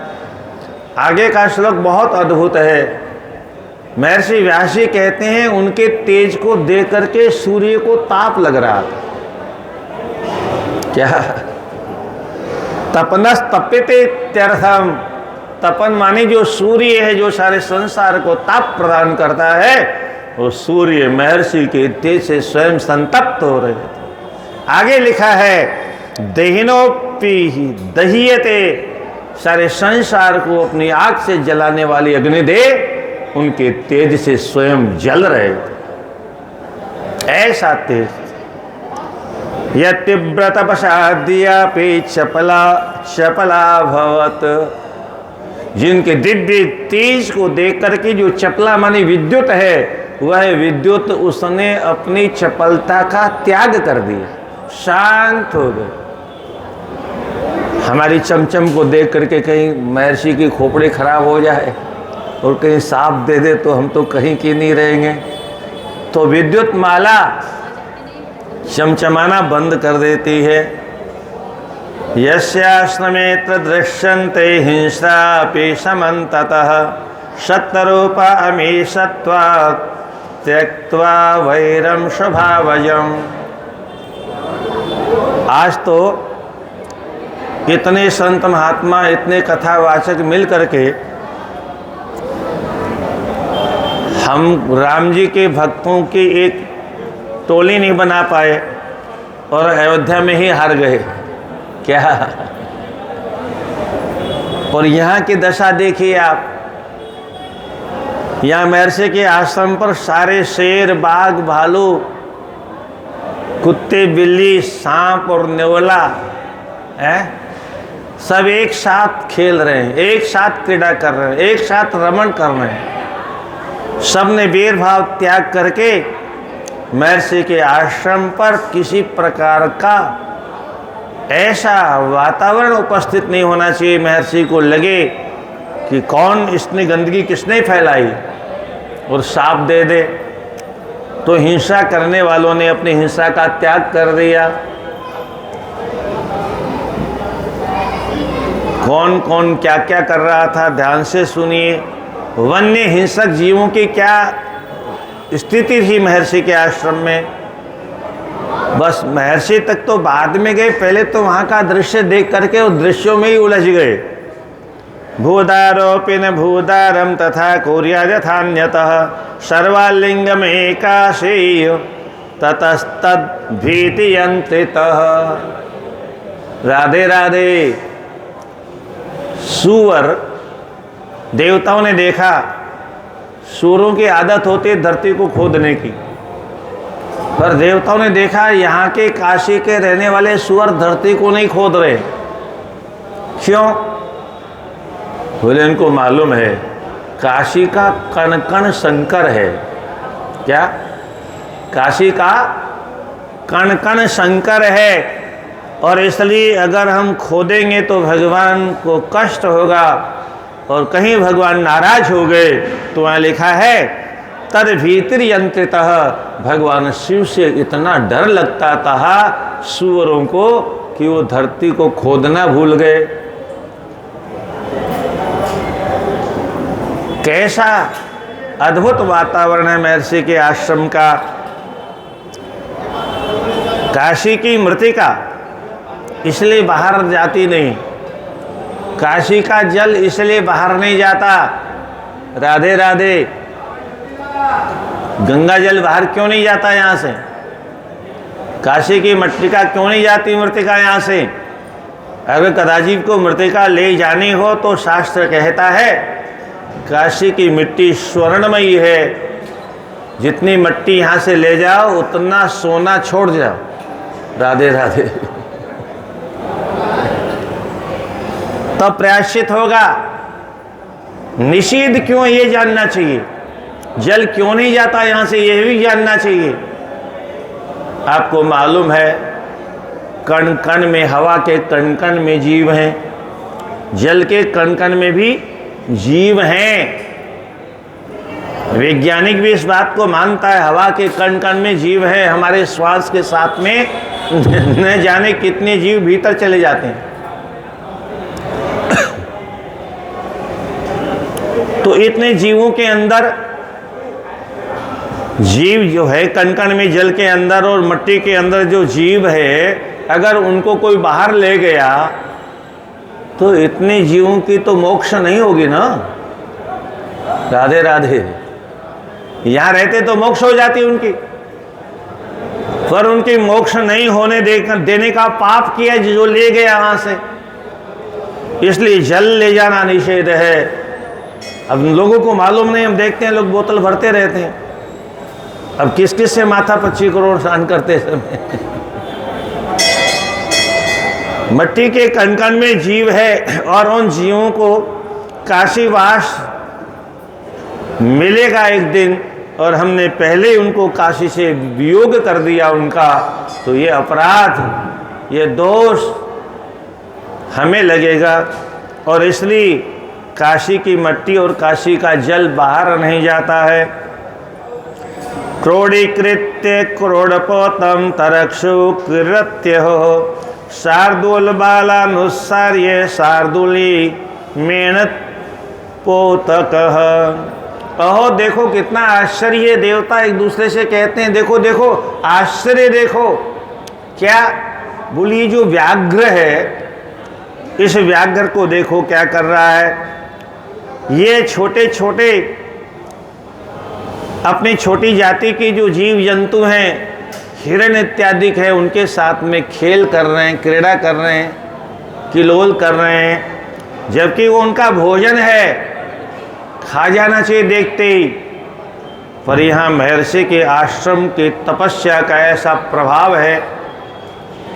आगे का श्लोक बहुत अद्भुत है। महर्षि व्यास जी कहते हैं उनके तेज को देख करके सूर्य को ताप लग रहा था। क्या? तपनस तप्यते त्यर्थम। तपन माने जो सूर्य है, जो सारे संसार को ताप प्रदान करता है, वो सूर्य महर्षि के तेज से स्वयं संतप्त हो रहे थे। आगे लिखा है दहिनोपि दहियते, सारे संसार को अपनी आग से जलाने वाली अग्निदेव उनके तेज से स्वयं जल रहे थे। ऐसा तेज। यतीव्र तपसाद्यापि चपला चपला भवत। जिनके दिव्य तेज को देख करके जो चपला मानी विद्युत है, वह विद्युत उसने अपनी चपलता का त्याग कर दिया, शांत हो गए। हमारी चमचम को देख करके कहीं महर्षि की खोपड़ी खराब हो जाए और कहीं सांप दे दे तो हम तो कहीं की नहीं रहेंगे। तो विद्युत माला चमचमाना बंद कर देती है। यस्याश्रमेत्र दृश्यन्ते हिंसापि समन्ततः सत्तरूप अमीशत्वात् त्यक्त्वा वैरम स्वभावजम्। आज तो इतने संत महात्मा, इतने कथावाचक मिल करके हम राम जी के भक्तों की एक टोली नहीं बना पाए और अयोध्या में ही हार गए। क्या? और यहाँ की दशा देखिए आप। यहाँ महर्षि के आश्रम पर सारे शेर, बाघ, भालू, कुत्ते, बिल्ली, सांप और नेवला सब एक साथ खेल रहे हैं, एक साथ क्रीड़ा कर रहे हैं, एक साथ रमण कर रहे हैं। सब ने वीर भाव त्याग करके महर्षि के आश्रम पर किसी प्रकार का ऐसा वातावरण उपस्थित नहीं होना चाहिए महर्षि को लगे कि कौन इसने गंदगी किसने फैलाई और शाप दे दे। तो हिंसा करने वालों ने अपनी हिंसा का त्याग कर दिया। कौन कौन क्या क्या कर रहा था, ध्यान से सुनिए। वन्य हिंसक जीवों की क्या स्थिति थी महर्षि के आश्रम में। बस महर्षि तक तो बाद में गए, पहले तो वहाँ का दृश्य देख करके उस दृश्यों में ही उलझ गए। भूदारोपिन भूदारम तथा कुर्या यथान्यतः सर्वालिंगम एकाशेय ततस्तद भीति यंत्रितः। राधे राधे। सूअर देवताओं ने देखा, सूअरों की आदत होती है धरती को खोदने की, पर देवताओं ने देखा यहाँ के काशी के रहने वाले सूअर धरती को नहीं खोद रहे। क्यों? बोले इनको मालूम है काशी का कण कण शंकर है। क्या? काशी का कण कण शंकर है, और इसलिए अगर हम खोदेंगे तो भगवान को कष्ट होगा, और कहीं भगवान नाराज हो गए तो वहाँ लिखा है तद भीतर यंत्रितः। भगवान शिव से इतना डर लगता था सूअरों को कि वो धरती को खोदना भूल गए। कैसा अद्भुत वातावरण है महर्षि के आश्रम का। काशी की मृतिका इसलिए बाहर जाती नहीं, काशी का जल इसलिए बाहर नहीं जाता। राधे राधे। गंगा जल बाहर क्यों नहीं जाता यहाँ से? काशी की मृतिका क्यों नहीं जाती मृतिका यहाँ से? अगर कदाचित को मृतिका ले जानी हो तो शास्त्र कहता है काशी की मिट्टी स्वर्णमयी है, जितनी मिट्टी यहाँ से ले जाओ उतना सोना छोड़ जाओ। राधे राधे। तब प्रायश्चित होगा। निषेध क्यों, ये जानना चाहिए। जल क्यों नहीं जाता यहाँ से, यह भी जानना चाहिए। आपको मालूम है कण कण में, हवा के कण कण में जीव हैं, जल के कण कण में भी जीव हैं। वैज्ञानिक भी इस बात को मानता है, हवा के कण कण में जीव है। हमारे श्वास के साथ में न जाने कितने जीव भीतर चले जाते हैं। तो इतने जीवों के अंदर जीव जो है कण कण में, जल के अंदर और मिट्टी के अंदर जो जीव है, अगर उनको कोई बाहर ले गया तो इतने जीवों की तो मोक्ष नहीं होगी ना। राधे राधे। यहाँ रहते तो मोक्ष हो जाती उनकी, पर उनकी मोक्ष नहीं होने देने का पाप किया जो ले गया वहां से। इसलिए जल ले जाना निषेध है। अब लोगों को मालूम नहीं, हम देखते हैं लोग बोतल भरते रहते हैं। अब किस किस से माथा 25 करोड़ स्नान करते समय। मिट्टी के कण कण में जीव है और उन जीवों को काशीवास मिलेगा एक दिन, और हमने पहले ही उनको काशी से वियोग कर दिया उनका, तो ये अपराध, ये दोष हमें लगेगा। और इसलिए काशी की मिट्टी और काशी का जल बाहर नहीं जाता है। क्रोडीकृत्य क्रोडपोतम तरक्षु कृत्य हो शार्दूल बालानुसार्य शार्दूली मेणत पोतक। अहो देखो कितना आश्चर्य, देवता एक दूसरे से कहते हैं, देखो देखो आश्चर्य देखो। क्या बोलिए, जो व्याघ्र है, इस व्याघ्र को देखो क्या कर रहा है। ये छोटे छोटे अपनी छोटी जाति के जो जीव जंतु हैं, हिरण इत्यादि है, उनके साथ में खेल कर रहे हैं, क्रीड़ा कर रहे हैं, किलोल कर रहे हैं, जबकि वो उनका भोजन है, खा जाना चाहिए देखते ही। पर यहाँ महर्षि के आश्रम के तपस्या का ऐसा प्रभाव है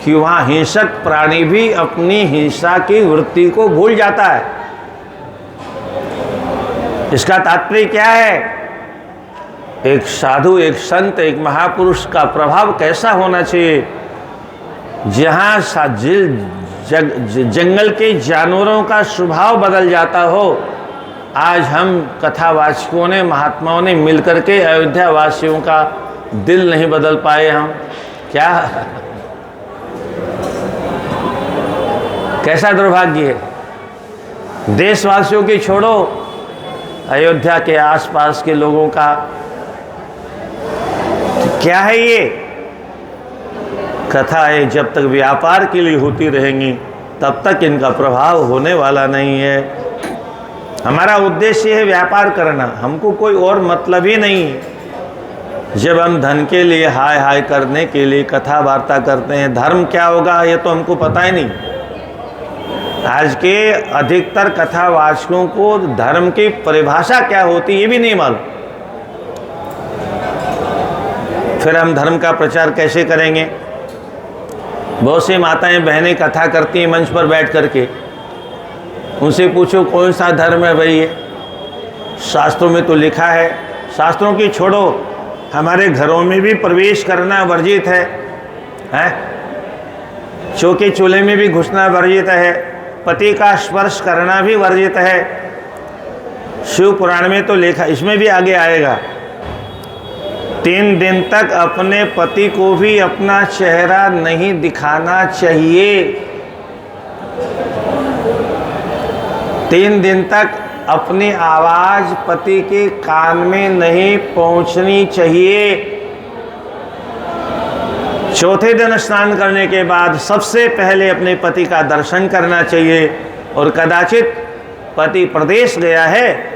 कि वहाँ हिंसक प्राणी भी अपनी हिंसा की वृत्ति को भूल जाता है। इसका तात्पर्य क्या है? एक साधु, एक संत, एक महापुरुष का प्रभाव कैसा होना चाहिए। जहाँ जंगल के जानवरों का स्वभाव बदल जाता हो, आज हम कथावाचकों ने, महात्माओं ने मिलकर के अयोध्या वासियों का दिल नहीं बदल पाए। हम क्या, कैसा दुर्भाग्य है। देशवासियों की छोड़ो, अयोध्या के आसपास के लोगों का क्या है ये कथा है। जब तक व्यापार के लिए होती रहेंगी तब तक इनका प्रभाव होने वाला नहीं है। हमारा उद्देश्य है व्यापार करना, हमको कोई और मतलब ही नहीं है। जब हम धन के लिए हाय हाय करने के लिए कथा वार्ता करते हैं, धर्म क्या होगा ये तो हमको पता ही नहीं। आज के अधिकतर कथावाचकों को धर्म की परिभाषा क्या होती है ये भी नहीं मालूम। फिर हम धर्म का प्रचार कैसे करेंगे? बहुत सी माताएं बहनें कथा करती हैं मंच पर बैठ करके, उनसे पूछो कौन सा धर्म है भाई ये? शास्त्रों में तो लिखा है। शास्त्रों की छोड़ो, हमारे घरों में भी प्रवेश करना वर्जित है, चौके चूल्हे में भी घुसना वर्जित है, पति का स्पर्श करना भी वर्जित है। शिव पुराण में तो लिखा, इसमें भी आगे आएगा, 3 दिन तक अपने पति को भी अपना चेहरा नहीं दिखाना चाहिए। 3 दिन तक अपनी आवाज पति के कान में नहीं पहुंचनी चाहिए। चौथे दिन स्नान करने के बाद सबसे पहले अपने पति का दर्शन करना चाहिए, और कदाचित पति प्रदेश गया है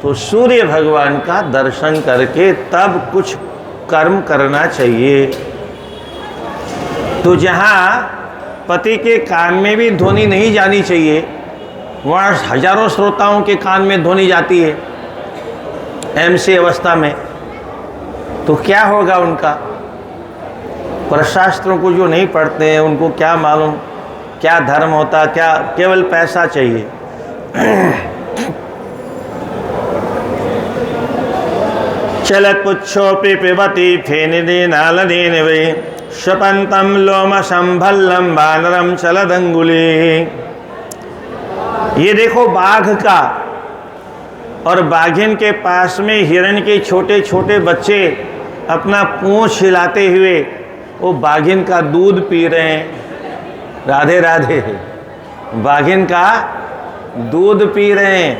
तो सूर्य भगवान का दर्शन करके तब कुछ कर्म करना चाहिए। तो जहाँ पति के कान में भी ध्वनि नहीं जानी चाहिए, वहाँ हजारों श्रोताओं के कान में ध्वनि जाती है एमसी अवस्था में, तो क्या होगा उनका? पर शास्त्रों को जो नहीं पढ़ते हैं उनको क्या मालूम क्या धर्म होता, क्या केवल पैसा चाहिए। चलत पुच्छोपि पिबति फेनिदे नालनेन वे शपंतम लोम संभल्लम बानरम चलदंगुली। ये देखो बाघ का और बाघिन के पास में हिरण के छोटे छोटे बच्चे अपना पूंछ हिलाते हुए वो बाघिन का दूध पी रहे हैं। राधे राधे। बाघिन का दूध पी रहे हैं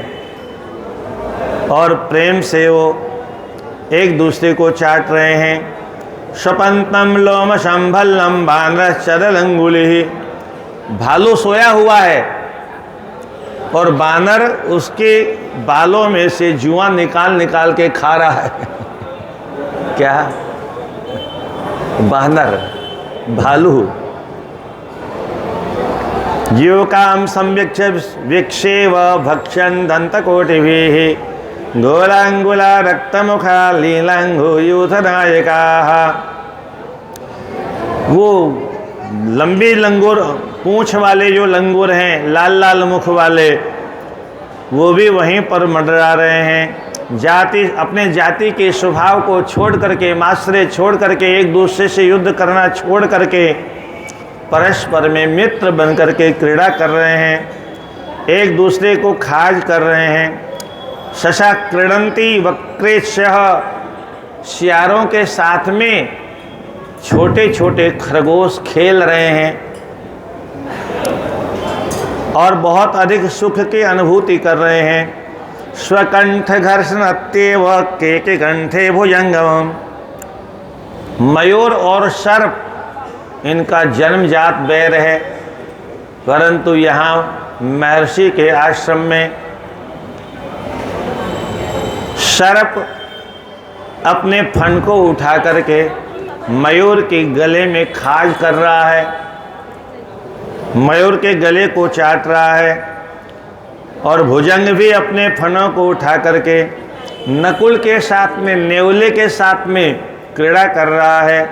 और प्रेम से वो एक दूसरे को चाट रहे हैं। स्वपंतम लोम संभलम बानर चरल अंगुली। भालू सोया हुआ है और बानर उसके बालों में से जुआ निकाल निकाल के खा रहा है। क्या? बानर, भालू। जीव काम संव्यक्ष विक्षेव भक्षण दंत कोटिभिः गोलांगुला रक्तमुखा लीलांगो यूथनायका। वो लंबी लंगूर पूंछ वाले जो लंगूर हैं, लाल लाल मुख वाले, वो भी वहीं पर मंडरा रहे हैं। जाति, अपने जाति के स्वभाव को छोड़ करके, मास्रे छोड़ करके, एक दूसरे से युद्ध करना छोड़ करके परस्पर में मित्र बन करके क्रीड़ा कर रहे हैं, एक दूसरे को खाज कर रहे हैं। शशा क्रीडंती वक्रेशः। सियारों के साथ में छोटे छोटे खरगोश खेल रहे हैं और बहुत अधिक सुख की अनुभूति कर रहे हैं। स्वकंठ घर्षण अत्येव के कंठे भुजंगम। मयूर और सर्प इनका जन्मजात बैर है, परंतु यहाँ महर्षि के आश्रम में सर्प अपने फन को उठा करके मयूर के गले में खाज कर रहा है, मयूर के गले को चाट रहा है और भुजंग भी अपने फनों को उठा करके नकुल के साथ में, नेवले के साथ में क्रीड़ा कर रहा है।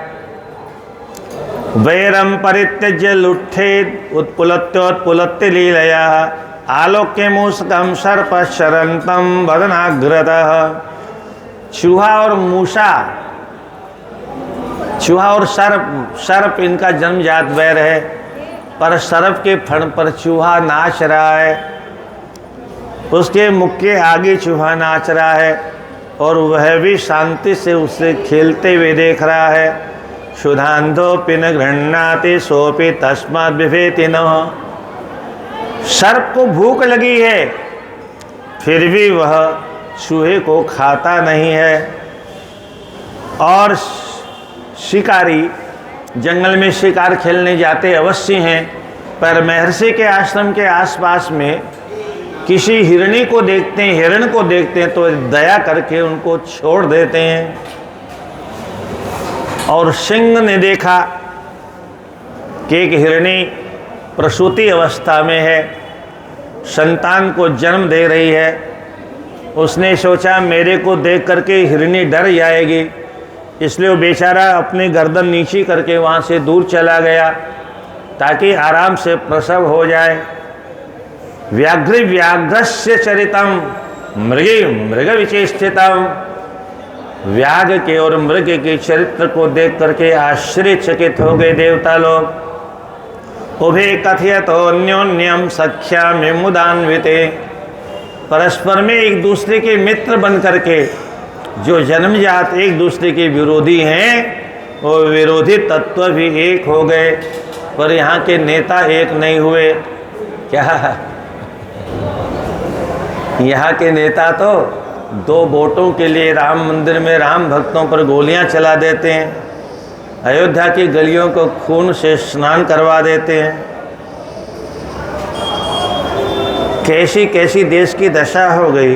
वैरम परित्यज्य लुट्ठे उत्पुलत्योत्पुलत्य लीलया आलोक्य मूषकम सर्प शरंतम वदनाग्रतः। चूहा और मूसा, चूहा और सर्प इनका जन्मजात वैर है, पर सर्प के फण पर चूहा नाच रहा है, उसके मुख के आगे चूहा नाच रहा है और वह भी शांति से उससे खेलते हुए देख रहा है। क्षुधांधो पिन गृह्णाति सोपि तस्मात् बिभेति नः। सर्प को भूख लगी है, फिर भी वह चूहे को खाता नहीं है। और शिकारी जंगल में शिकार खेलने जाते अवश्य हैं, पर महर्षि के आश्रम के आसपास में किसी हिरणी को देखते हैं, हिरण को देखते हैं तो दया करके उनको छोड़ देते हैं। और सिंह ने देखा कि एक हिरणी प्रसूति अवस्था में है, संतान को जन्म दे रही है। उसने सोचा मेरे को देख करके हिरणी डर जाएगी, इसलिए वो बेचारा अपनी गर्दन नीची करके वहाँ से दूर चला गया ताकि आराम से प्रसव हो जाए। व्याघ्र व्याघ्रस्य चरितम मृगे मृग विचेष्टितम। व्याघ्र के और मृग के चरित्र को देख करके आश्चर्यचकित हो गए देवता लोग। उभे कथयतो अन्योन्यम सख्यामि मुदान्विते। परस्पर में एक दूसरे के मित्र बन करके, जो जन्मजात एक दूसरे के विरोधी हैं, वो विरोधी तत्व भी एक हो गए, पर यहाँ के नेता एक नहीं हुए। क्या? यहाँ के नेता तो 2 वोटों के लिए राम मंदिर में राम भक्तों पर गोलियां चला देते हैं, अयोध्या की गलियों को खून से स्नान करवा देते हैं। कैसी कैसी देश की दशा हो गई।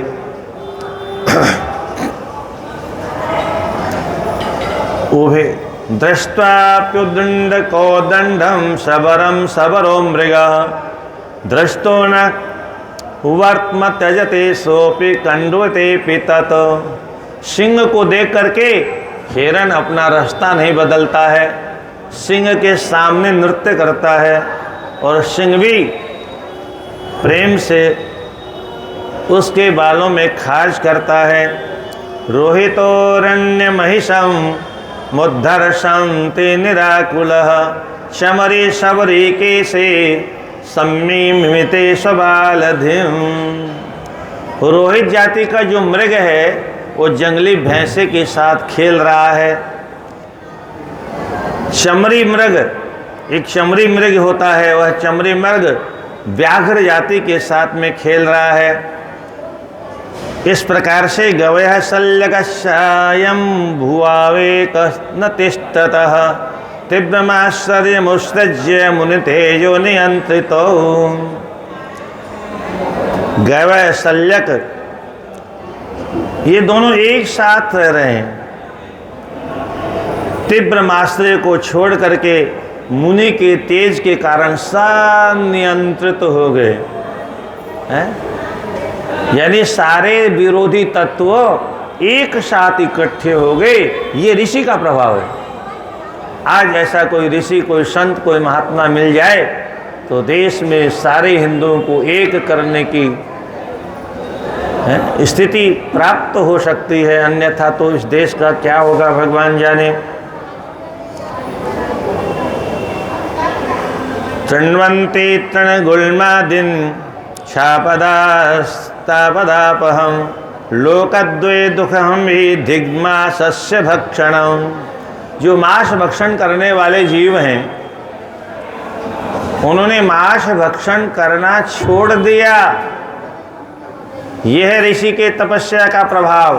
उभे दृष्ट्वाप्युदंड कोदंडम सबरम सबरो मृगः दृष्टो न वर्त्म त्यजते सोपि कंडवते पितत। सिंह को देख करके हिरण अपना रास्ता नहीं बदलता है, सिंह के सामने नृत्य करता है और सिंह भी प्रेम से उसके बालों में खाज करता है। रोहितोरण्य महिषम मुद्धर शांति निराकुलः शमरी शबरी केसे सम्मीमिते स्वबालधिम। रोहित जाति का जो मृग है वो जंगली भैंसे के साथ खेल रहा है। चमरी मृग, एक चमरी मृग होता है, वह चमरी मृग व्याघ्र जाति के साथ में खेल रहा है। इस प्रकार से गवयः शल्यकस्यायं भुवावेक न तिष्ठतः तीव्रमाश्चर्यमुत्सृज्य मुनितेजो नियंत्रितो। गवय शल्यक ये दोनों एक साथ रह रहे हैं। तीव्र आश्चर्य को छोड़ करके मुनि के तेज के कारण नियंत्रित हो गए हैं। यानी सारे विरोधी तत्व एक साथ इकट्ठे हो गए। ये ऋषि का प्रभाव है। आज ऐसा कोई ऋषि, कोई संत, कोई महात्मा मिल जाए तो देश में सारे हिंदुओं को एक करने की स्थिति प्राप्त हो सकती है, अन्यथा तो इस देश का क्या होगा भगवान जाने। तृण्वन्ति तृणगुल्मादिन छापदास्तापदापहं लोकद्वय दुखहं हि धिग्मासस्य भक्षणम्। जो मांस भक्षण करने वाले जीव हैं उन्होंने मांस भक्षण करना छोड़ दिया। यह ऋषि के तपस्या का प्रभाव।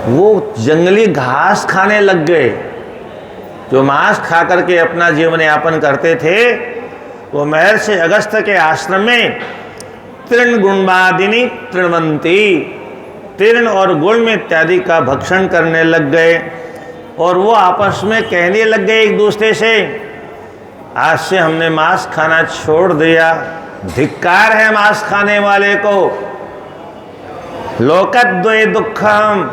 वो जंगली घास खाने लग गए। जो मांस खा करके अपना जीवन यापन करते थे वो महर्षि अगस्त्य के आश्रम में तृण गुण्मादिनी तृणवंती, तृण और गुल्म इत्यादि का भक्षण करने लग गए। और वो आपस में कहने लग गए एक दूसरे से, आज से हमने मांस खाना छोड़ दिया। धिक्कार है मांस खाने वाले को। लोकद्वय दुखम,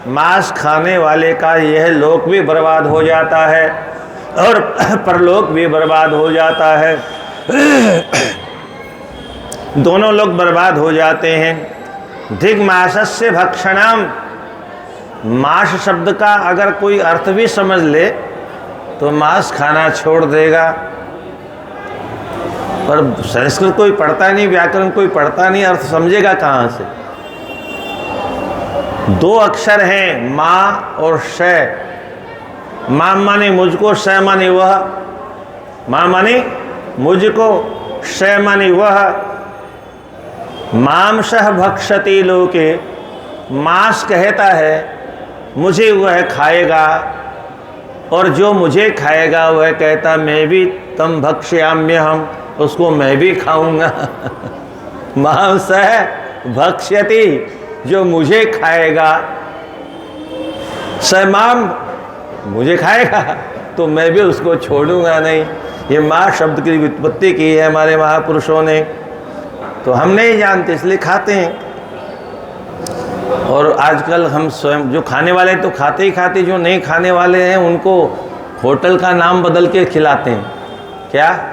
मांस खाने वाले का यह लोक भी बर्बाद हो जाता है और परलोक भी बर्बाद हो जाता है। दोनों लोग बर्बाद हो जाते हैं। धिग्मासस्य भक्षणम, मांस शब्द का अगर कोई अर्थ भी समझ ले तो मांस खाना छोड़ देगा। पर संस्कृत कोई पढ़ता नहीं, व्याकरण कोई पढ़ता नहीं, अर्थ समझेगा कहाँ से। दो अक्षर हैं माँ और श। माँ माने मुझको, श माने वह। माँ माने मुझको, श माने वह। मांसः भक्षति लोके, मांस कहता है मुझे वह खाएगा, और जो मुझे खाएगा वह कहता मैं भी तम भक्ष्याम्यहम्, उसको मैं भी खाऊंगा। मांसः भक्ष्यति, जो मुझे खाएगा, स माम, मुझे खाएगा तो मैं भी उसको छोड़ूंगा नहीं। ये माँ शब्द की व्युत्पत्ति की है हमारे महापुरुषों ने, तो हम नहीं जानते इसलिए खाते हैं। और आजकल हम स्वयं जो खाने वाले तो खाते ही खाते, जो नहीं खाने वाले हैं उनको होटल का नाम बदल के खिलाते हैं क्या।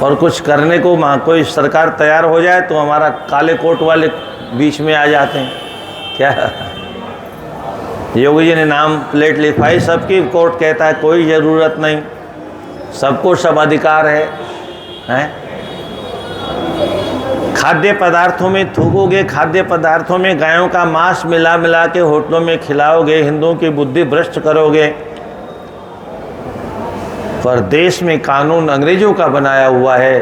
और कुछ करने को कोई सरकार तैयार हो जाए तो हमारा काले कोट वाले बीच में आ जाते हैं क्या। योगी जी ने नाम प्लेट लिखवाई, सबकी, कोर्ट कहता है कोई ज़रूरत नहीं, सबको सब अधिकार है, हैं? खाद्य पदार्थों में थूकोगे, खाद्य पदार्थों में गायों का मांस मिला मिला के होटलों में खिलाओगे, हिंदुओं की बुद्धि भ्रष्ट करोगे। पर देश में कानून अंग्रेजों का बनाया हुआ है,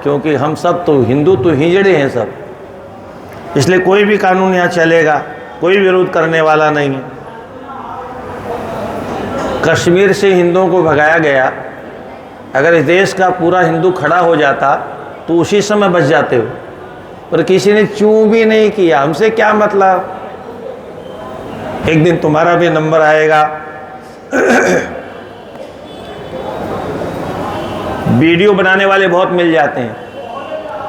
क्योंकि हम सब तो हिंदू तो हिजड़े हैं सब, इसलिए कोई भी कानून यहाँ चलेगा, कोई विरोध करने वाला नहीं है। कश्मीर से हिंदुओं को भगाया गया, अगर इस देश का पूरा हिंदू खड़ा हो जाता तो उसी समय बच जाते हो, पर किसी ने चूं भी नहीं किया। हमसे क्या मतलब, एक दिन तुम्हारा भी नंबर आएगा। वीडियो बनाने वाले बहुत मिल जाते हैं,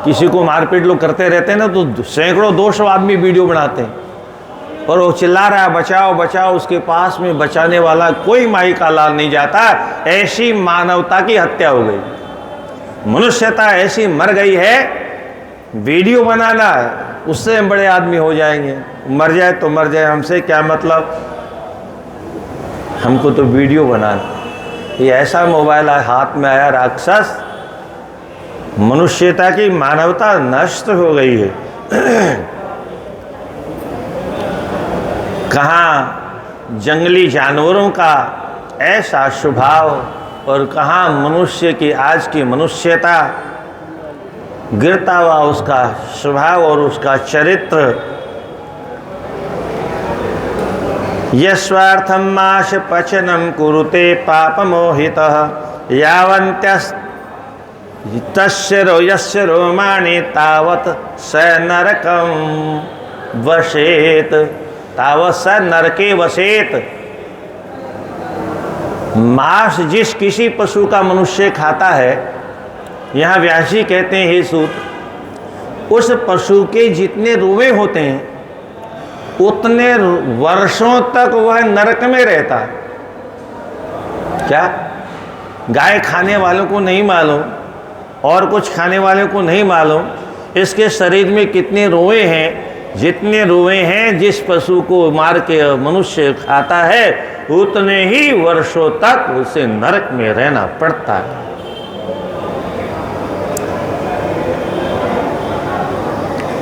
किसी को मारपीट लोग करते रहते हैं ना, तो सैकड़ों 200 आदमी वीडियो बनाते हैं और वो चिल्ला रहा है बचाओ बचाओ, उसके पास में बचाने वाला कोई माई का लाल नहीं जाता। ऐसी मानवता की हत्या हो गई, मनुष्यता ऐसी मर गई है। वीडियो बनाना उससे हम बड़े आदमी हो जाएंगे, मर जाए तो मर जाए, हमसे क्या मतलब, हमको तो वीडियो बनाना। ये ऐसा मोबाइल हाथ में आया राक्षस, मनुष्यता की मानवता नष्ट हो गई है। कहाँ जंगली जानवरों का ऐसा स्वभाव और कहाँ मनुष्य की आज की मनुष्यता, गिरता हुआ उसका स्वभाव और उसका चरित्र। यस्वार्थं माश पचनं कुरुते पापमोहितः यस्य रोमाणि तावत् स नरकं वसेत, तावत् स नरके वसेत। मांस जिस किसी पशु का मनुष्य खाता है, यहाँ व्यासी कहते हैं हे सूत, उस पशु के जितने रोए होते हैं उतने वर्षों तक वह नरक में रहता है। क्या गाय खाने वालों को नहीं मालूम और कुछ खाने वालों को नहीं मालूम इसके शरीर में कितने रोए हैं? जितने रोए हैं जिस पशु को मार के मनुष्य खाता है उतने ही वर्षों तक उसे नरक में रहना पड़ता है।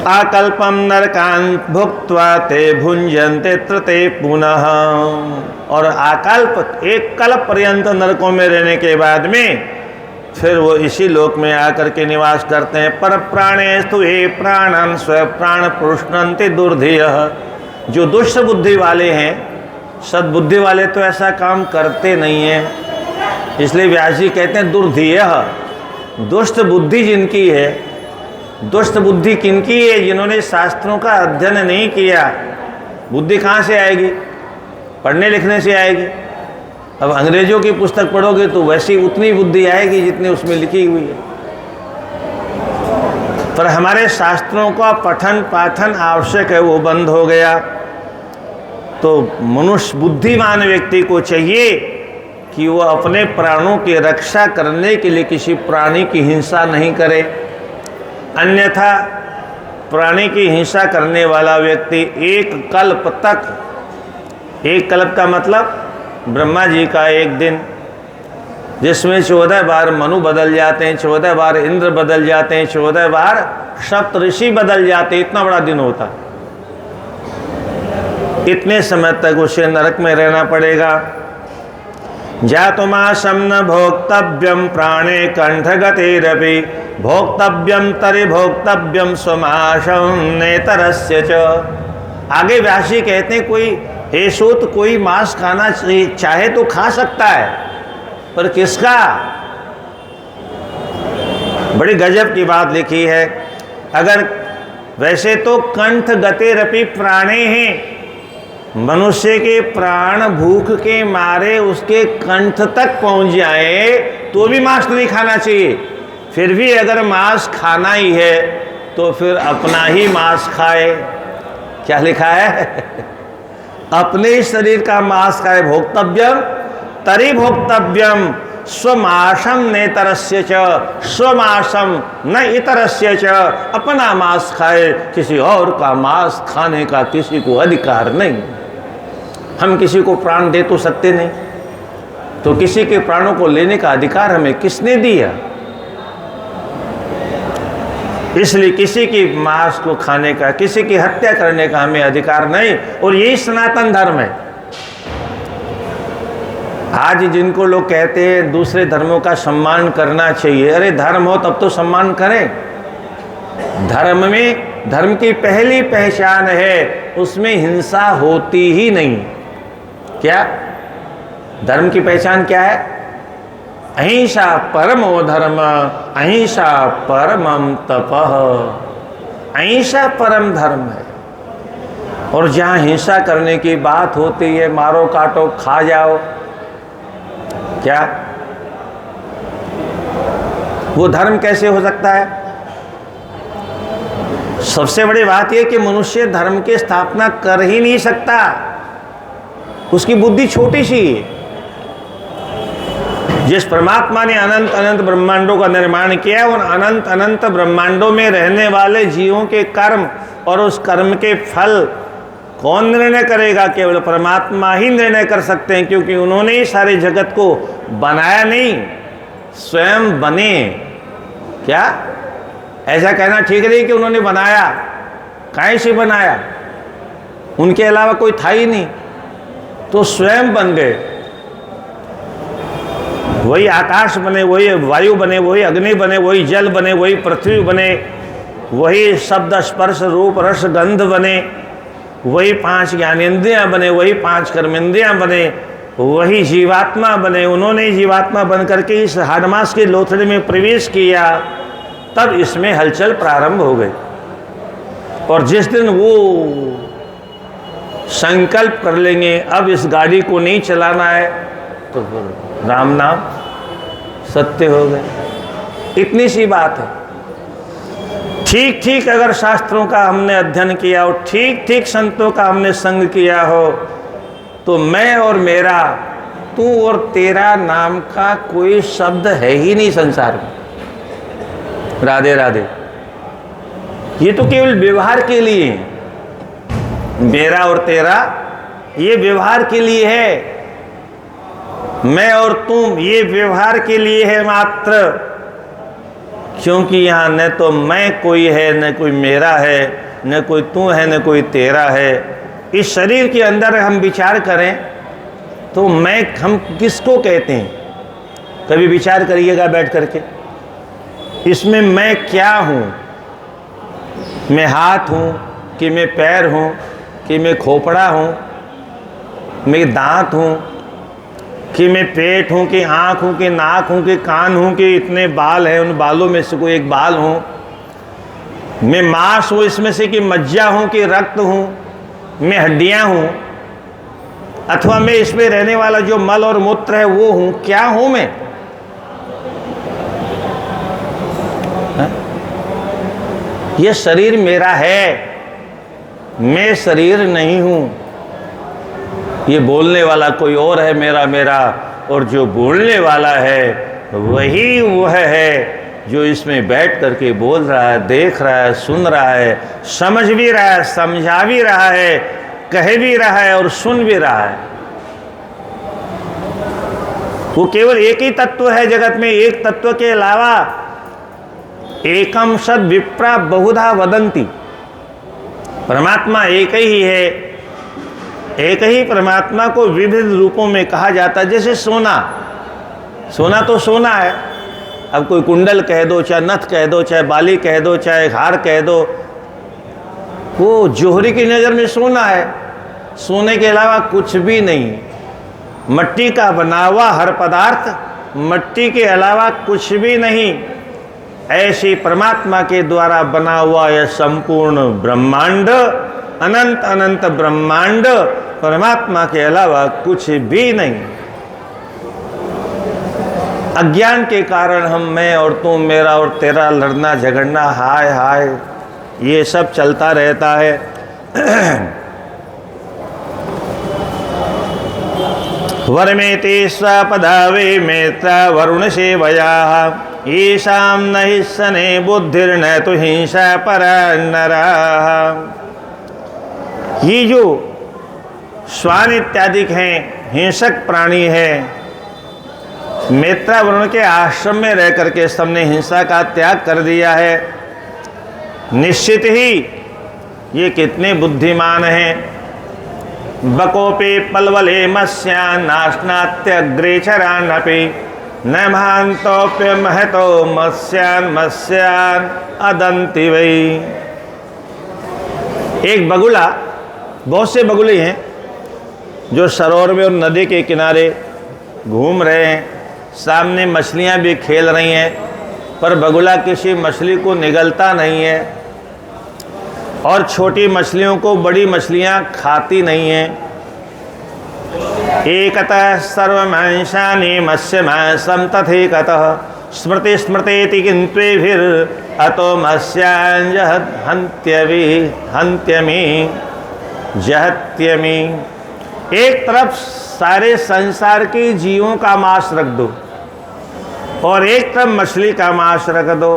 आकल्पम नरकान् भुक्त्वा ते भुंजन्ते त्रते पुनः। और आकल्प एक कल्प पर्यंत नरकों में रहने के बाद में फिर वो इसी लोक में आकर के निवास करते हैं। पर प्राणेस्तु ये प्राणन स्व प्राण पुष्णन्ति दुर्धियः। जो दुष्ट बुद्धि वाले हैं, सद्बुद्धि वाले तो ऐसा काम करते नहीं हैं, इसलिए व्यास जी कहते हैं दुर्धियः। दुष्ट बुद्धि जिनकी है, दुष्ट बुद्धि किनकी है? जिन्होंने शास्त्रों का अध्ययन नहीं किया। बुद्धि कहाँ से आएगी? पढ़ने लिखने से आएगी। अब अंग्रेजों की पुस्तक पढ़ोगे तो वैसी उतनी बुद्धि आएगी जितनी उसमें लिखी हुई है। पर हमारे शास्त्रों का पठन पाठन आवश्यक है, वो बंद हो गया। तो मनुष्य बुद्धिमान व्यक्ति को चाहिए कि वो अपने प्राणों की रक्षा करने के लिए किसी प्राणी की हिंसा नहीं करे। अन्यथा प्राणी की हिंसा करने वाला व्यक्ति एक कल्प तक, एक कल्प का मतलब ब्रह्मा जी का एक दिन, जिसमें 14 बार मनु बदल जाते हैं, 14 बार इंद्र बदल जाते हैं, 14 बार सप्त ऋषि बदल जाते हैं, इतना बड़ा दिन होता। इतने समय तक उसे नरक में रहना पड़ेगा। जातुमाशं न भोक्तव्यम प्राणे कंठगतेरपि भोक्तव्यम तरि भोक्तव्यम स्वमाशं नेतरस्य च। आगे व्यासी कहते हैं कोई हे सूत कोई मांस खाना चाहे तो खा सकता है, पर किसका? बड़ी गजब की बात लिखी है। अगर वैसे तो कंठ गतेरपि प्राणे हैं, मनुष्य के प्राण भूख के मारे उसके कंठ तक पहुंच जाए तो भी मांस नहीं खाना चाहिए। फिर भी अगर मांस खाना ही है तो फिर अपना ही मांस खाए। क्या लिखा है? अपने शरीर का मांस खाए। भोक्तव्यम तरि भोक्तव्यम स्वमाशम नेतरस्य च, स्वमाशम न इतरस्य च। अपना मांस खाए, किसी और का मांस खाने का किसी को अधिकार नहीं। हम किसी को प्राण दे तो सकते नहीं, तो किसी के प्राणों को लेने का अधिकार हमें किसने दिया? इसलिए किसी की मांस को खाने का, किसी की हत्या करने का हमें अधिकार नहीं। और यही सनातन धर्म है। आज जिनको लोग कहते हैं दूसरे धर्मों का सम्मान करना चाहिए, अरे धर्म हो तब तो सम्मान करें। धर्म में, धर्म की पहली पहचान है उसमें हिंसा होती ही नहीं। क्या धर्म की पहचान क्या है? अहिंसा परमो धर्म, अहिंसा परमम तपः। अहिंसा परम धर्म है। और जहाँ हिंसा करने की बात होती है, मारो काटो खा जाओ, क्या वो धर्म कैसे हो सकता है? सबसे बड़ी बात यह कि मनुष्य धर्म की स्थापना कर ही नहीं सकता। उसकी बुद्धि छोटी सी है। जिस परमात्मा ने अनंत अनंत ब्रह्मांडों का निर्माण किया, उन अनंत अनंत ब्रह्मांडों में रहने वाले जीवों के कर्म और उस कर्म के फल कौन निर्णय करेगा? केवल परमात्मा ही निर्णय कर सकते हैं, क्योंकि उन्होंने ही सारे जगत को बनाया नहीं, स्वयं बने। क्या ऐसा कहना ठीक नहीं कि उन्होंने बनाया, काहे से बनाया, उनके अलावा कोई था ही नहीं, तो स्वयं बन गए। वही आकाश बने, वही वायु बने, वही अग्नि बने, वही जल बने, वही पृथ्वी बने, वही शब्द स्पर्श रूप रस गंध बने, वही 5 ज्ञानेंद्रियां बने, वही 5 कर्मेंद्रियां बने, वही जीवात्मा बने। उन्होंने जीवात्मा बन करके इस हाडमास के लोथड़े में प्रवेश किया, तब इसमें हलचल प्रारंभ हो गई। और जिस दिन वो संकल्प कर लेंगे अब इस गाड़ी को नहीं चलाना है, तो फिर राम नाम सत्य हो गए। इतनी सी बात है। ठीक ठीक अगर शास्त्रों का हमने अध्ययन किया हो, ठीक ठीक संतों का हमने संग किया हो, तो मैं और मेरा, तू और तेरा नाम का कोई शब्द है ही नहीं संसार में। राधे राधे। ये तो केवल व्यवहार के लिए है। मेरा और तेरा ये व्यवहार के लिए है, मैं और तुम ये व्यवहार के लिए है मात्र। क्योंकि यहाँ न तो मैं कोई है, न कोई मेरा है, न कोई तू है, न कोई तेरा है। इस शरीर के अंदर हम विचार करें तो मैं हम किसको कहते हैं? कभी विचार करिएगा बैठ करके, इसमें मैं क्या हूँ? मैं हाथ हूँ कि मैं पैर हूँ कि मैं खोपड़ा हूँ, मैं दांत हूँ कि मैं पेट हूँ कि आँख हूँ कि नाक हूँ कि कान हूँ कि इतने बाल हैं, उन बालों में से कोई एक बाल हूँ, मैं मांस हूँ इसमें से कि मज्जा हूँ कि रक्त हूँ, मैं हड्डियाँ हूँ, अथवा मैं इसमें रहने वाला जो मल और मूत्र है वो हूँ? क्या हूँ मैं? ये शरीर मेरा है, मैं शरीर नहीं हूँ। ये बोलने वाला कोई और है, मेरा मेरा, और जो बोलने वाला है वही वह है जो इसमें बैठ करके बोल रहा है, देख रहा है, सुन रहा है, समझ भी रहा है, समझा भी रहा है, कह भी रहा है और सुन भी रहा है। वो केवल एक ही तत्व है जगत में। एक तत्व के अलावा एकम सद विप्रा बहुधा वदंती। परमात्मा एक ही है। एक ही परमात्मा को विविध रूपों में कहा जाता है। जैसे सोना, सोना तो सोना है। अब कोई कुंडल कह दो, चाहे नथ कह दो, चाहे बाली कह दो, चाहे हार कह दो, वो जोहरी की नज़र में सोना है। सोने के अलावा कुछ भी नहीं। मट्टी का बना हुआ हर पदार्थ, मट्टी के अलावा कुछ भी नहीं। ऐसी परमात्मा के द्वारा बना हुआ यह संपूर्ण ब्रह्मांड, अनंत अनंत ब्रह्मांड परमात्मा के अलावा कुछ भी नहीं। अज्ञान के कारण हम मैं और तू, मेरा और तेरा लड़ना झगड़ना, हाय हाय, ये सब चलता रहता है। वर्मेते स्वपदावे मेत्रा वरुण सेवया ईशाम नहि सने बुद्धिर्न तो हिंसा पर नरा। ये जो श्वान इत्यादि हैं, हिंसक प्राणी है, मेत्रा वरुण के आश्रम में रह करके सबने हिंसा का त्याग कर दिया है। निश्चित ही ये कितने बुद्धिमान हैं। बकोपे पलवले मत्स्या नाशनात्यग्रे चरानपि न महान्तोप्य महतो मत्स्यान मत्स्यान अदंति वै। एक बगुला, बहुत से बगुले हैं जो सरोवर में और नदी के किनारे घूम रहे हैं, सामने मछलियां भी खेल रही हैं, पर बगुला किसी मछली को निगलता नहीं है और छोटी मछलियों को बड़ी मछलियां खाती नहीं हैं। एकतः सर्वमांसानि मत्स्यमांसं तथैकतः स्मृति स्मृतेति किन्त्वेभिर् अतो मत्स्यान् हन्त्यमी जहत्यमी। एक तरफ सारे संसार के जीवों का मांस रख दो और एक तरफ मछली का मांस रख दो,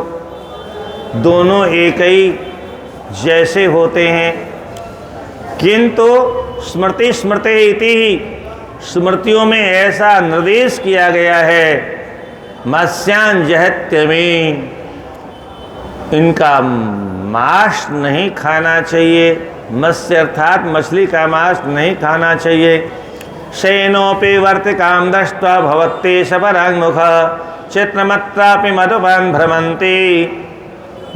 दोनों एक ही जैसे होते हैं। किंतु स्मृति स्मृते इति ही, स्मृतियों में ऐसा निर्देश किया गया है, मत्स्यान जहत्यमी, इनका मांस नहीं खाना चाहिए, मत्स्य अर्थात मछली का मांस नहीं खाना चाहिए। शयनोपि वर्तिकां दृष्ट्वा भवत्ते शपराङ्मुख चित्रमत्रापि मधुपान् भ्रमन्ति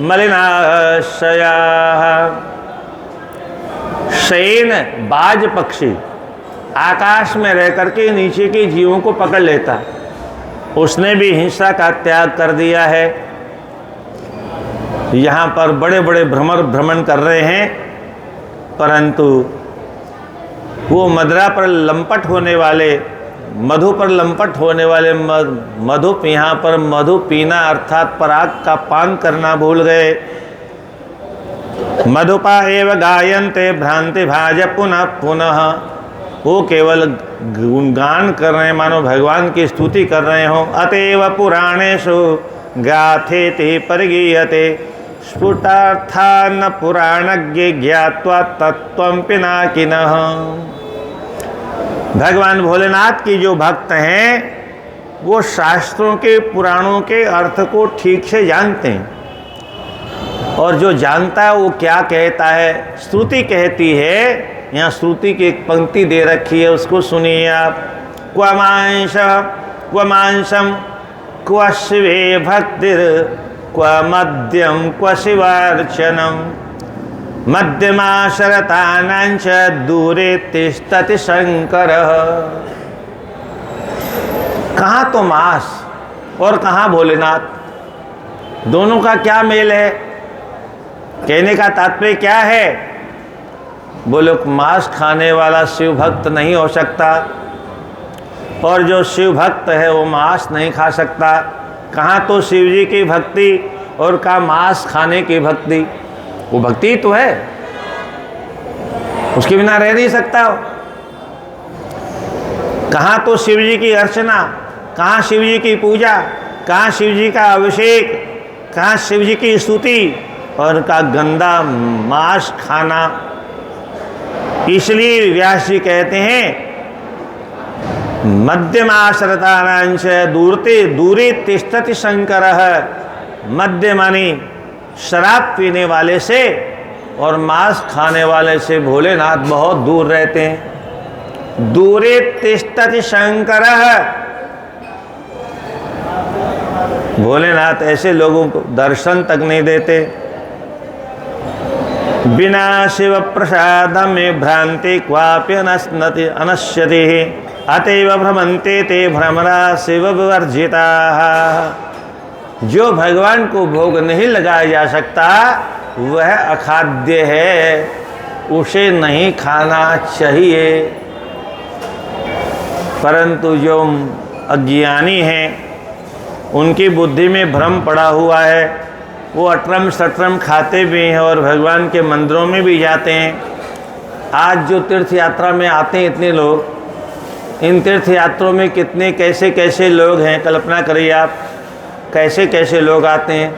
मलिनाशयाः। शयन बाज पक्षी आकाश में रह करके नीचे के जीवों को पकड़ लेता, उसने भी हिंसा का त्याग कर दिया है। यहाँ पर बड़े बड़े भ्रमण कर रहे हैं, परंतु वो मदिरा पर लंपट होने वाले, मधु पर लंपट होने वाले मधु यहाँ पर मधु पीना अर्थात पराग का पान करना भूल गए। मधुपा एव गायन्ते भ्रांति भाज पुनः पुनः, वो केवल गुणगान कर रहे हैं, मानो भगवान की स्तुति कर रहे हो। अतएव पुराणेषु गाथेति परिगीयते स्फुटार्था न पुराणज्ञ ज्ञात्वा तत्त्वं पिनाकिनः। भगवान भोलेनाथ की जो भक्त हैं वो शास्त्रों के पुराणों के अर्थ को ठीक से जानते हैं, और जो जानता है वो क्या कहता है। श्रुति कहती है, यहाँ श्रुति की एक पंक्ति दे रखी है, उसको सुनिए आप। क्वमांश क्वमांशम क्व शिवे भक्तिर क्व मध्यम क्व शिवार्चनम मध्यमा शरतानांच दूरे तिष्ठति शंकर। कहाँ तो मांस और कहाँ भोलेनाथ, दोनों का क्या मेल है? कहने का तात्पर्य क्या है? बोलो मांस खाने वाला शिव भक्त नहीं हो सकता, और जो शिव भक्त है वो मांस नहीं खा सकता। कहाँ तो शिव जी की भक्ति और कहाँ मांस खाने की भक्ति। वो भक्ति तो है, उसके बिना रह नहीं सकता। कहाँ तो शिव जी की अर्चना, कहाँ शिव जी की पूजा, कहाँ शिव जी का अभिषेक, कहाँ शिव जी की स्तुति, और उनका गंदा मांस खाना। इसलिए व्यास जी कहते हैं मध्यमाश्रतानांश दूरे तिष्ठति शंकरः। मध्य मानी शराब पीने वाले से और मांस खाने वाले से भोलेनाथ बहुत दूर रहते हैं। दूरे तिष्ठति शंकरः, भोलेनाथ ऐसे लोगों को दर्शन तक नहीं देते। बिना शिव प्रसाद में भ्रांति क्वापि अनश्यति अतएव भ्रमन्ते ते भ्रमरा शिव विवर्जिता। जो भगवान को भोग नहीं लगाया जा सकता वह अखाद्य है, उसे नहीं खाना चाहिए। परंतु जो अज्ञानी हैं उनकी बुद्धि में भ्रम पड़ा हुआ है, वो अटरम सटरम खाते भी हैं और भगवान के मंदिरों में भी जाते हैं। आज जो तीर्थ यात्रा में आते हैं इतने लोग, इन तीर्थ यात्रों में कितने कैसे कैसे लोग हैं, कल्पना करिए आप, कैसे कैसे लोग आते हैं।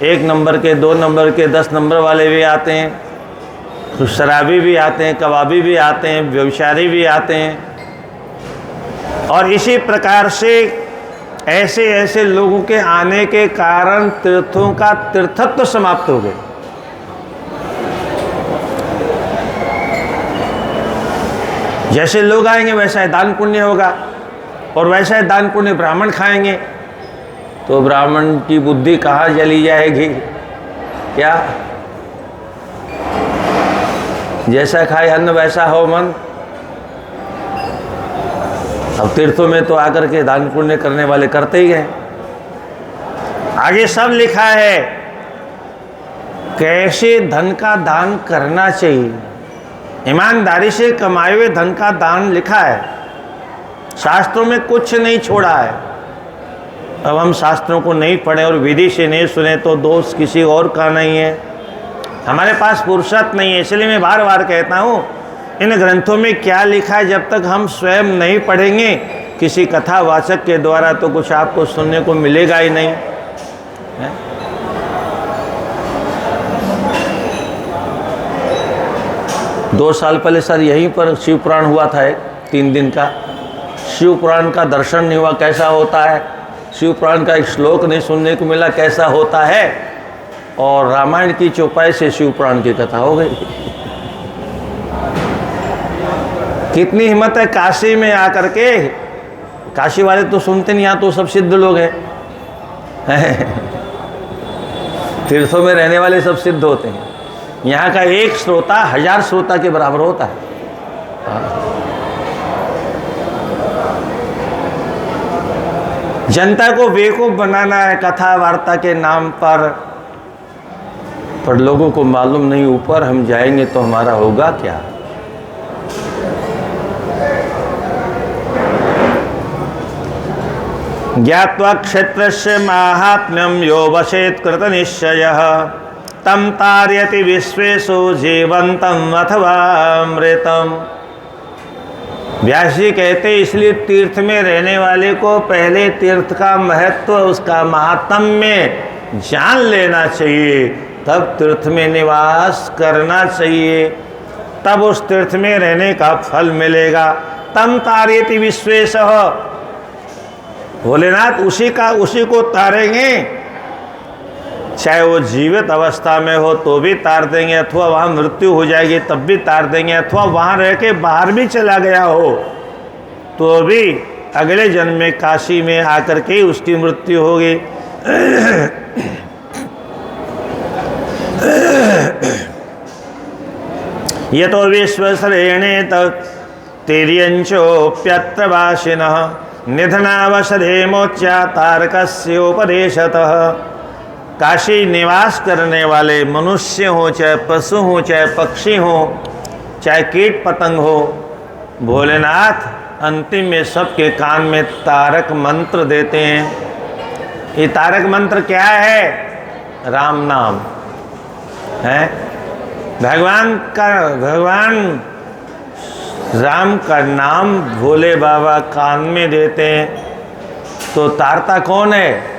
1 नंबर के, 2 नंबर के, 10 नंबर वाले भी आते हैं, कुछ शराबी भी आते हैं, कबाबी भी आते हैं, व्यभिचारी भी आते हैं। और इसी प्रकार से ऐसे ऐसे लोगों के आने के कारण तीर्थों का तीर्थत्व समाप्त हो गए। जैसे लोग आएंगे वैसा ही दान पुण्य होगा, और वैसा ही दान पुण्य ब्राह्मण खाएंगे, तो ब्राह्मण की बुद्धि कहाँ चली जाएगी? क्या जैसा खाए अन्न वैसा हो मन। अब तीर्थों में तो आकर के दान पुण्य करने वाले करते ही हैं। आगे सब लिखा है कैसे धन का दान करना चाहिए। ईमानदारी से कमाए हुए धन का दान लिखा है, शास्त्रों में कुछ नहीं छोड़ा है। अब हम शास्त्रों को नहीं पढ़े और विधि से नहीं सुने तो दोष किसी और का नहीं है, हमारे पास फुर्सत नहीं है। इसलिए मैं बार बार कहता हूँ इन ग्रंथों में क्या लिखा है जब तक हम स्वयं नहीं पढ़ेंगे किसी कथावाचक के द्वारा तो कुछ आपको सुनने को मिलेगा ही नहीं है? 2 साल पहले सर यहीं पर शिव पुराण हुआ था, 3 दिन का शिव पुराण का दर्शन नहीं हुआ कैसा होता है, शिव पुराण का एक श्लोक नहीं सुनने को मिला कैसा होता है। और रामायण की चौपाई से शिव पुराण की कथा हो गई। कितनी हिम्मत है काशी में आकर के। काशी वाले तो सुनते नहीं, यहाँ तो सब सिद्ध लोग हैं। तीर्थों में रहने वाले सब सिद्ध होते हैं। यहाँ का एक श्रोता 1000 श्रोता के बराबर होता है। जनता को बेवकूफ बनाना है कथा वार्ता के नाम पर लोगों को मालूम नहीं ऊपर हम जाएंगे तो हमारा होगा क्या। ज्ञात्वा क्षेत्रस्य माहात्म्यं यो वशेत् कृतनिश्चयः तं तारयति विश्वेषु जीवंतम अथवा मृतम। व्यास जी कहते इसलिए तीर्थ में रहने वाले को पहले तीर्थ का महत्व, उसका महात्म्य जान लेना चाहिए, तब तीर्थ में निवास करना चाहिए, तब उस तीर्थ में रहने का फल मिलेगा। तम तारयति विश्वेशः, भोलेनाथ उसी को तारेंगे, चाहे वो जीवित अवस्था में हो तो भी तार देंगे, अथवा वहाँ मृत्यु हो जाएगी तब भी तार देंगे, अथवा वहाँ रह के बाहर भी चला गया हो तो भी अगले जन्म में काशी में आकर के उसकी मृत्यु होगी। ये तो विश्वसरेणे तिर्यंचोप्यत्र वासिनः निधनावसरे मोच्या तारकस्योपदेशतः। काशी निवास करने वाले मनुष्य हो, चाहे पशु हो, चाहे पक्षी हो, चाहे कीट पतंग हो, भोलेनाथ अंतिम में सबके कान में तारक मंत्र देते हैं। ये तारक मंत्र क्या है? राम नाम है। भगवान राम का नाम भोले बाबा कान में देते हैं, तो तारता कौन है?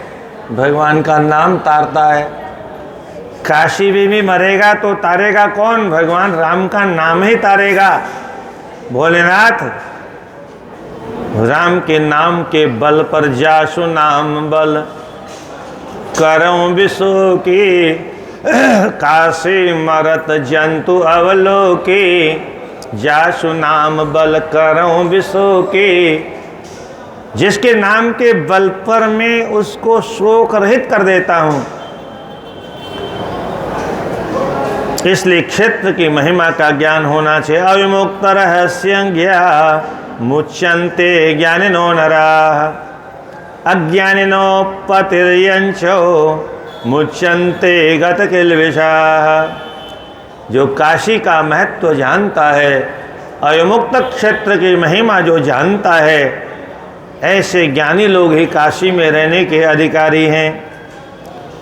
भगवान का नाम तारता है। काशी में भी मरेगा तो तारेगा कौन? भगवान राम का नाम ही तारेगा। भोलेनाथ राम के नाम के बल पर जासु नाम बल करऊं विश्व की काशी मरत जंतु अवलोकी जासु नाम बल करऊं विश्व की। जिसके नाम के बल पर मैं उसको शोक रहित कर देता हूं। इसलिए क्षेत्र की महिमा का ज्ञान होना चाहिए। अविमुक्त रहस्य ज्ञा मुच्यन्ते ज्ञानिनो नराः अज्ञानिनो पतिर्यंचो मुच्यन्ते गत किल्बिषाः। जो काशी का महत्व जानता है, अविमुक्त क्षेत्र की महिमा जो जानता है, ऐसे ज्ञानी लोग ही काशी में रहने के अधिकारी हैं।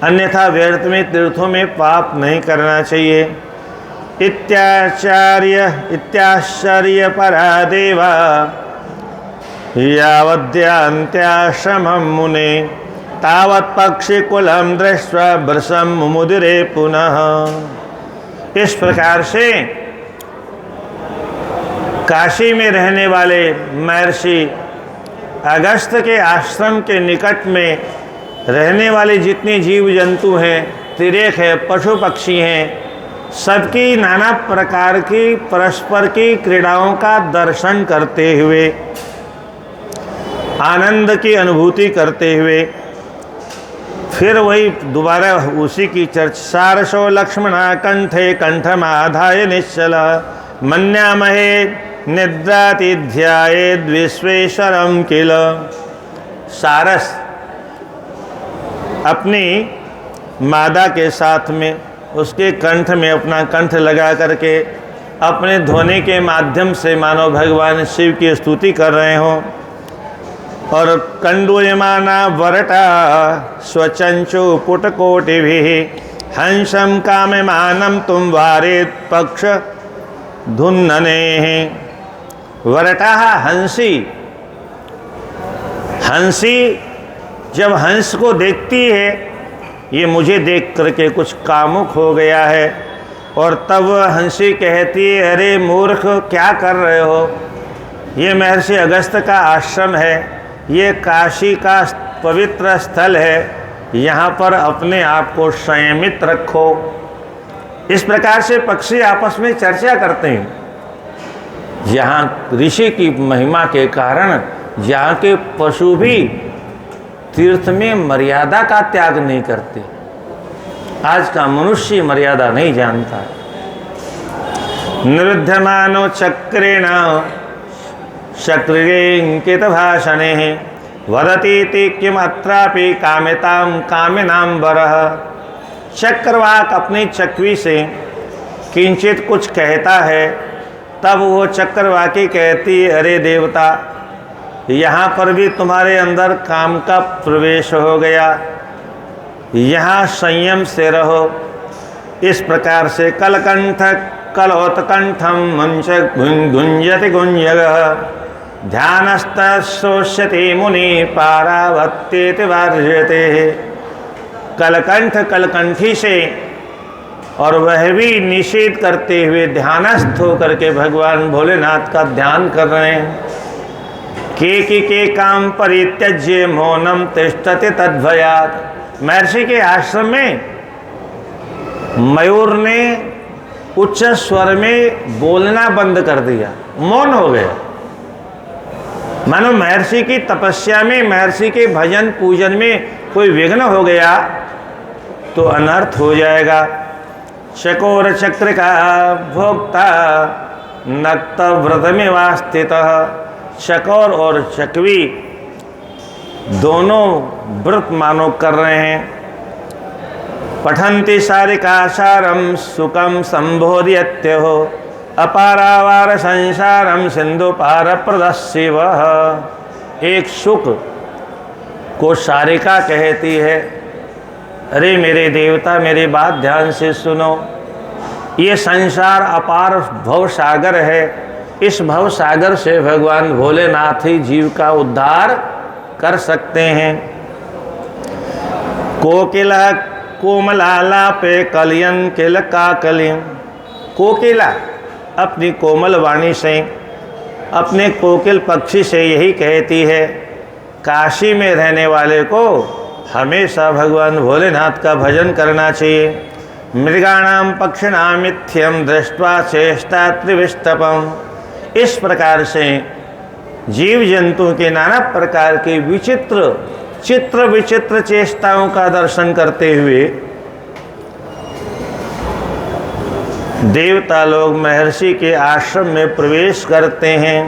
अन्यथा व्यर्थ में तीर्थों में पाप नहीं करना चाहिए। इत्याश्चर्य परादेवा यावद्यांत्याश्रमं मुने तावत् पक्षिकुलं दृष्ट्वा वृषं मुमुदिरे पुनः। इस प्रकार से काशी में रहने वाले महर्षि अगस्त के आश्रम के निकट में रहने वाले जितने जीव जंतु हैं, तिरेक है, पशु पक्षी हैं, सबकी नाना प्रकार की परस्पर की क्रीड़ाओं का दर्शन करते हुए, आनंद की अनुभूति करते हुए, फिर वही दोबारा उसी की चर्चा। सारसो लक्ष्मणा कंठे कंठमाधाय निश्चल मन्यामहे निद्राति ध्यायेद् विश्वेश्वरम किल। सारस अपनी मादा के साथ में उसके कंठ में अपना कंठ लगा करके अपने ध्वनि के माध्यम से मानो भगवान शिव की स्तुति कर रहे हों। और कंडूयमाना वरटा स्वचंचु पुटकोटिभिः हंसम काममानं तुम वारेत पक्ष धुन्ननेः। वरटा हंसी, हंसी जब हंस को देखती है, ये मुझे देख करके कुछ कामुक हो गया है, और तब हंसी कहती है, अरे मूर्ख क्या कर रहे हो? ये महर्षि अगस्त का आश्रम है, ये काशी का पवित्र स्थल है, यहाँ पर अपने आप को संयमित रखो। इस प्रकार से पक्षी आपस में चर्चा करते हैं। यहाँ ऋषि की महिमा के कारण यहाँ के पशु भी तीर्थ में मर्यादा का त्याग नहीं करते। आज का मनुष्य मर्यादा नहीं जानता। निरुद्धमानो चक्रेण शक्रिंकित भाषणे वदतीति किमत्रापि कामिताम कामिनाम वरः। चक्रवाक अपनी चक्री से किंचित कुछ कहता है, तब वो चक्रवाकी कहती, अरे देवता, यहाँ पर भी तुम्हारे अंदर काम का प्रवेश हो गया, यहाँ संयम से रहो। इस प्रकार से कलकंठ कलोत्कंठम मंच गुंजति गुंजगः ध्यानस्तशोष्यति मुनि पारावत्येति वार्यते। कलकंठ कलकंठी से, और वह भी निषेध करते हुए ध्यानस्थ होकर के भगवान भोलेनाथ का ध्यान कर रहे हैं। के काम परित्यज्य मौनम तिष्ठति तद्भयात्। महर्षि के आश्रम में मयूर ने उच्च स्वर में बोलना बंद कर दिया, मौन हो गया। मानो महर्षि की तपस्या में, महर्षि के भजन पूजन में कोई विघ्न हो गया तो अनर्थ हो जाएगा। चकोर चक्र का भोक्ता नक्त व्रत में वास्थितः। चकोर और चकवी दोनों व्रत मानो कर रहे हैं। पठन्ति सारिकासारम सुखम संबोध्यत्य हो अपारावार संसारम सिंधु पार प्रदस्यव। एक सुख को सारिका कहती है, अरे मेरे देवता, मेरी बात ध्यान से सुनो। ये संसार अपार भव सागर है। इस भव सागर से भगवान भोलेनाथ ही जीव का उद्धार कर सकते हैं। कोकिला कोमलालापे कलियन किल काकलियं। कोकिला अपनी कोमल वाणी से, अपने कोकिल पक्षी से यही कहती है, काशी में रहने वाले को हमेशा भगवान भोलेनाथ का भजन करना चाहिए। मृगाणाम पक्षिणाम मिथ्यम दृष्ट्वा चेष्टा त्रिविष्टपम। इस प्रकार से जीव जंतु के नाना प्रकार के विचित्र चित्र विचित्र चेष्टाओं का दर्शन करते हुए देवता लोग महर्षि के आश्रम में प्रवेश करते हैं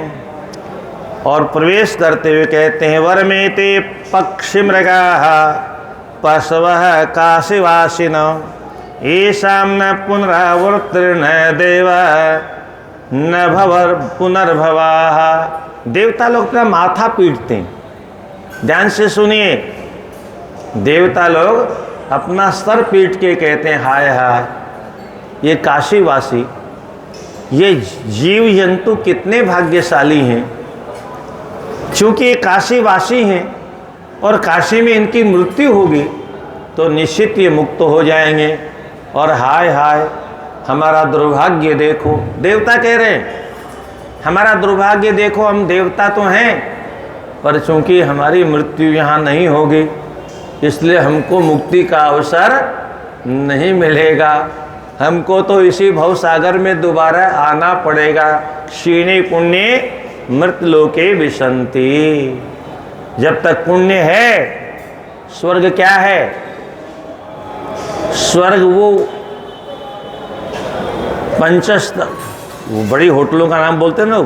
और प्रवेश करते हुए कहते हैं, वरमेते पक्षी मृगाः पशवः काशीवासिनः येषां न पुनरावर्तिर्न देवा न भवर पुनर्भवाः। देवता लोग अपना माथा पीटते हैं। ध्यान से सुनिए, देवता लोग अपना सर पीट के कहते हैं, हाय हाय, ये काशीवासी, ये जीव जंतु कितने भाग्यशाली हैं, क्योंकि ये काशीवासी हैं और काशी में इनकी मृत्यु होगी तो निश्चित ये मुक्त हो जाएंगे। और हाय हाय, हमारा दुर्भाग्य देखो। देवता कह रहे हैं, हमारा दुर्भाग्य देखो, हम देवता तो हैं पर चूंकि हमारी मृत्यु यहाँ नहीं होगी इसलिए हमको मुक्ति का अवसर नहीं मिलेगा। हमको तो इसी भवसागर में दोबारा आना पड़ेगा। क्षीणे पुण्य मृतलोके विशन्ति। जब तक पुण्य है, स्वर्ग क्या है? स्वर्ग वो पंचस्तर, वो बड़ी होटलों का नाम बोलते हैं ना,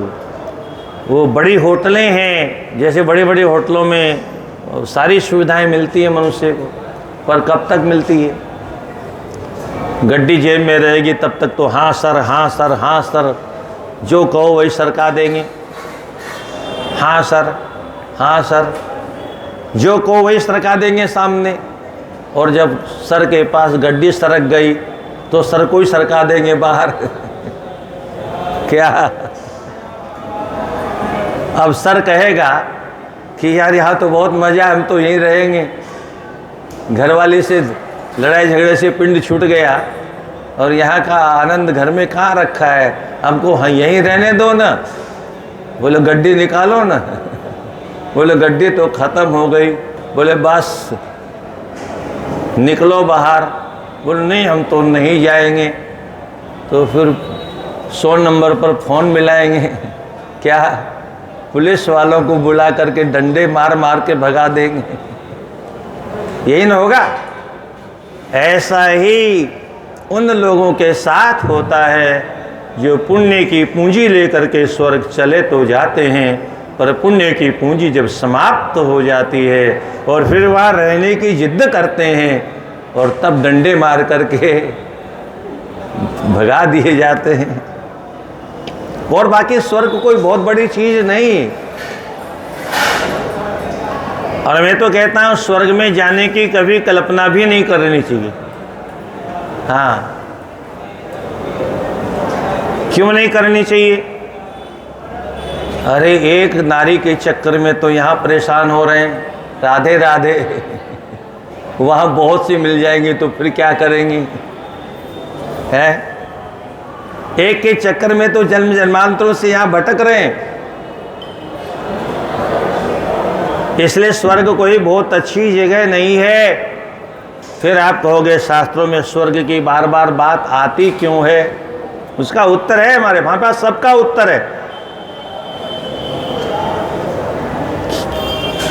वो बड़ी होटलें हैं। जैसे बड़े बड़े होटलों में सारी सुविधाएं मिलती है मनुष्य को, पर कब तक मिलती है? गड्डी जेब में रहेगी तब तक तो हाँ सर, हाँ सर, हाँ सर, जो कहो वही सरका देंगे। हाँ सर, हाँ सर, जो कहो वही सरका देंगे सामने। और जब सर के पास गड्डी सरक गई तो सर को ही सरका देंगे बाहर। क्या अब सर कहेगा कि यार यहाँ तो बहुत मज़ा, हम तो यहीं रहेंगे। घरवाली से लड़ाई झगड़े से पिंड छूट गया और यहाँ का आनंद घर में कहाँ रखा है, हमको हाँ यहीं रहने दो ना। बोले गड्डी निकालो ना। बोले गड्डी तो ख़त्म हो गई। बोले बस निकलो बाहर। बोले नहीं हम तो नहीं जाएंगे। तो फिर 100 नंबर पर फ़ोन मिलाएंगे। क्या पुलिस वालों को बुला करके डंडे मार मार के भगा देंगे? यही ना होगा। ऐसा ही उन लोगों के साथ होता है जो पुण्य की पूंजी लेकर के स्वर्ग चले तो जाते हैं, पर पुण्य की पूंजी जब समाप्त हो जाती है और फिर वहाँ रहने की जिद्द करते हैं और तब डंडे मार करके भगा दिए जाते हैं। और बाकी स्वर्ग कोई बहुत बड़ी चीज़ नहीं। और मैं तो कहता हूँ स्वर्ग में जाने की कभी कल्पना भी नहीं करनी चाहिए। हाँ, क्यों नहीं करनी चाहिए? अरे एक नारी के चक्कर में तो यहाँ परेशान हो रहे हैं, राधे राधे। वहाँ बहुत सी मिल जाएंगी तो फिर क्या करेंगी? है एक के चक्कर में तो जन्म जन्मांतरों से यहाँ भटक रहे हैं। इसलिए स्वर्ग कोई बहुत अच्छी जगह नहीं है। फिर आप कहोगे शास्त्रों में स्वर्ग की बार बार बात आती क्यों है? उसका उत्तर है हमारे पास, सबका उत्तर है।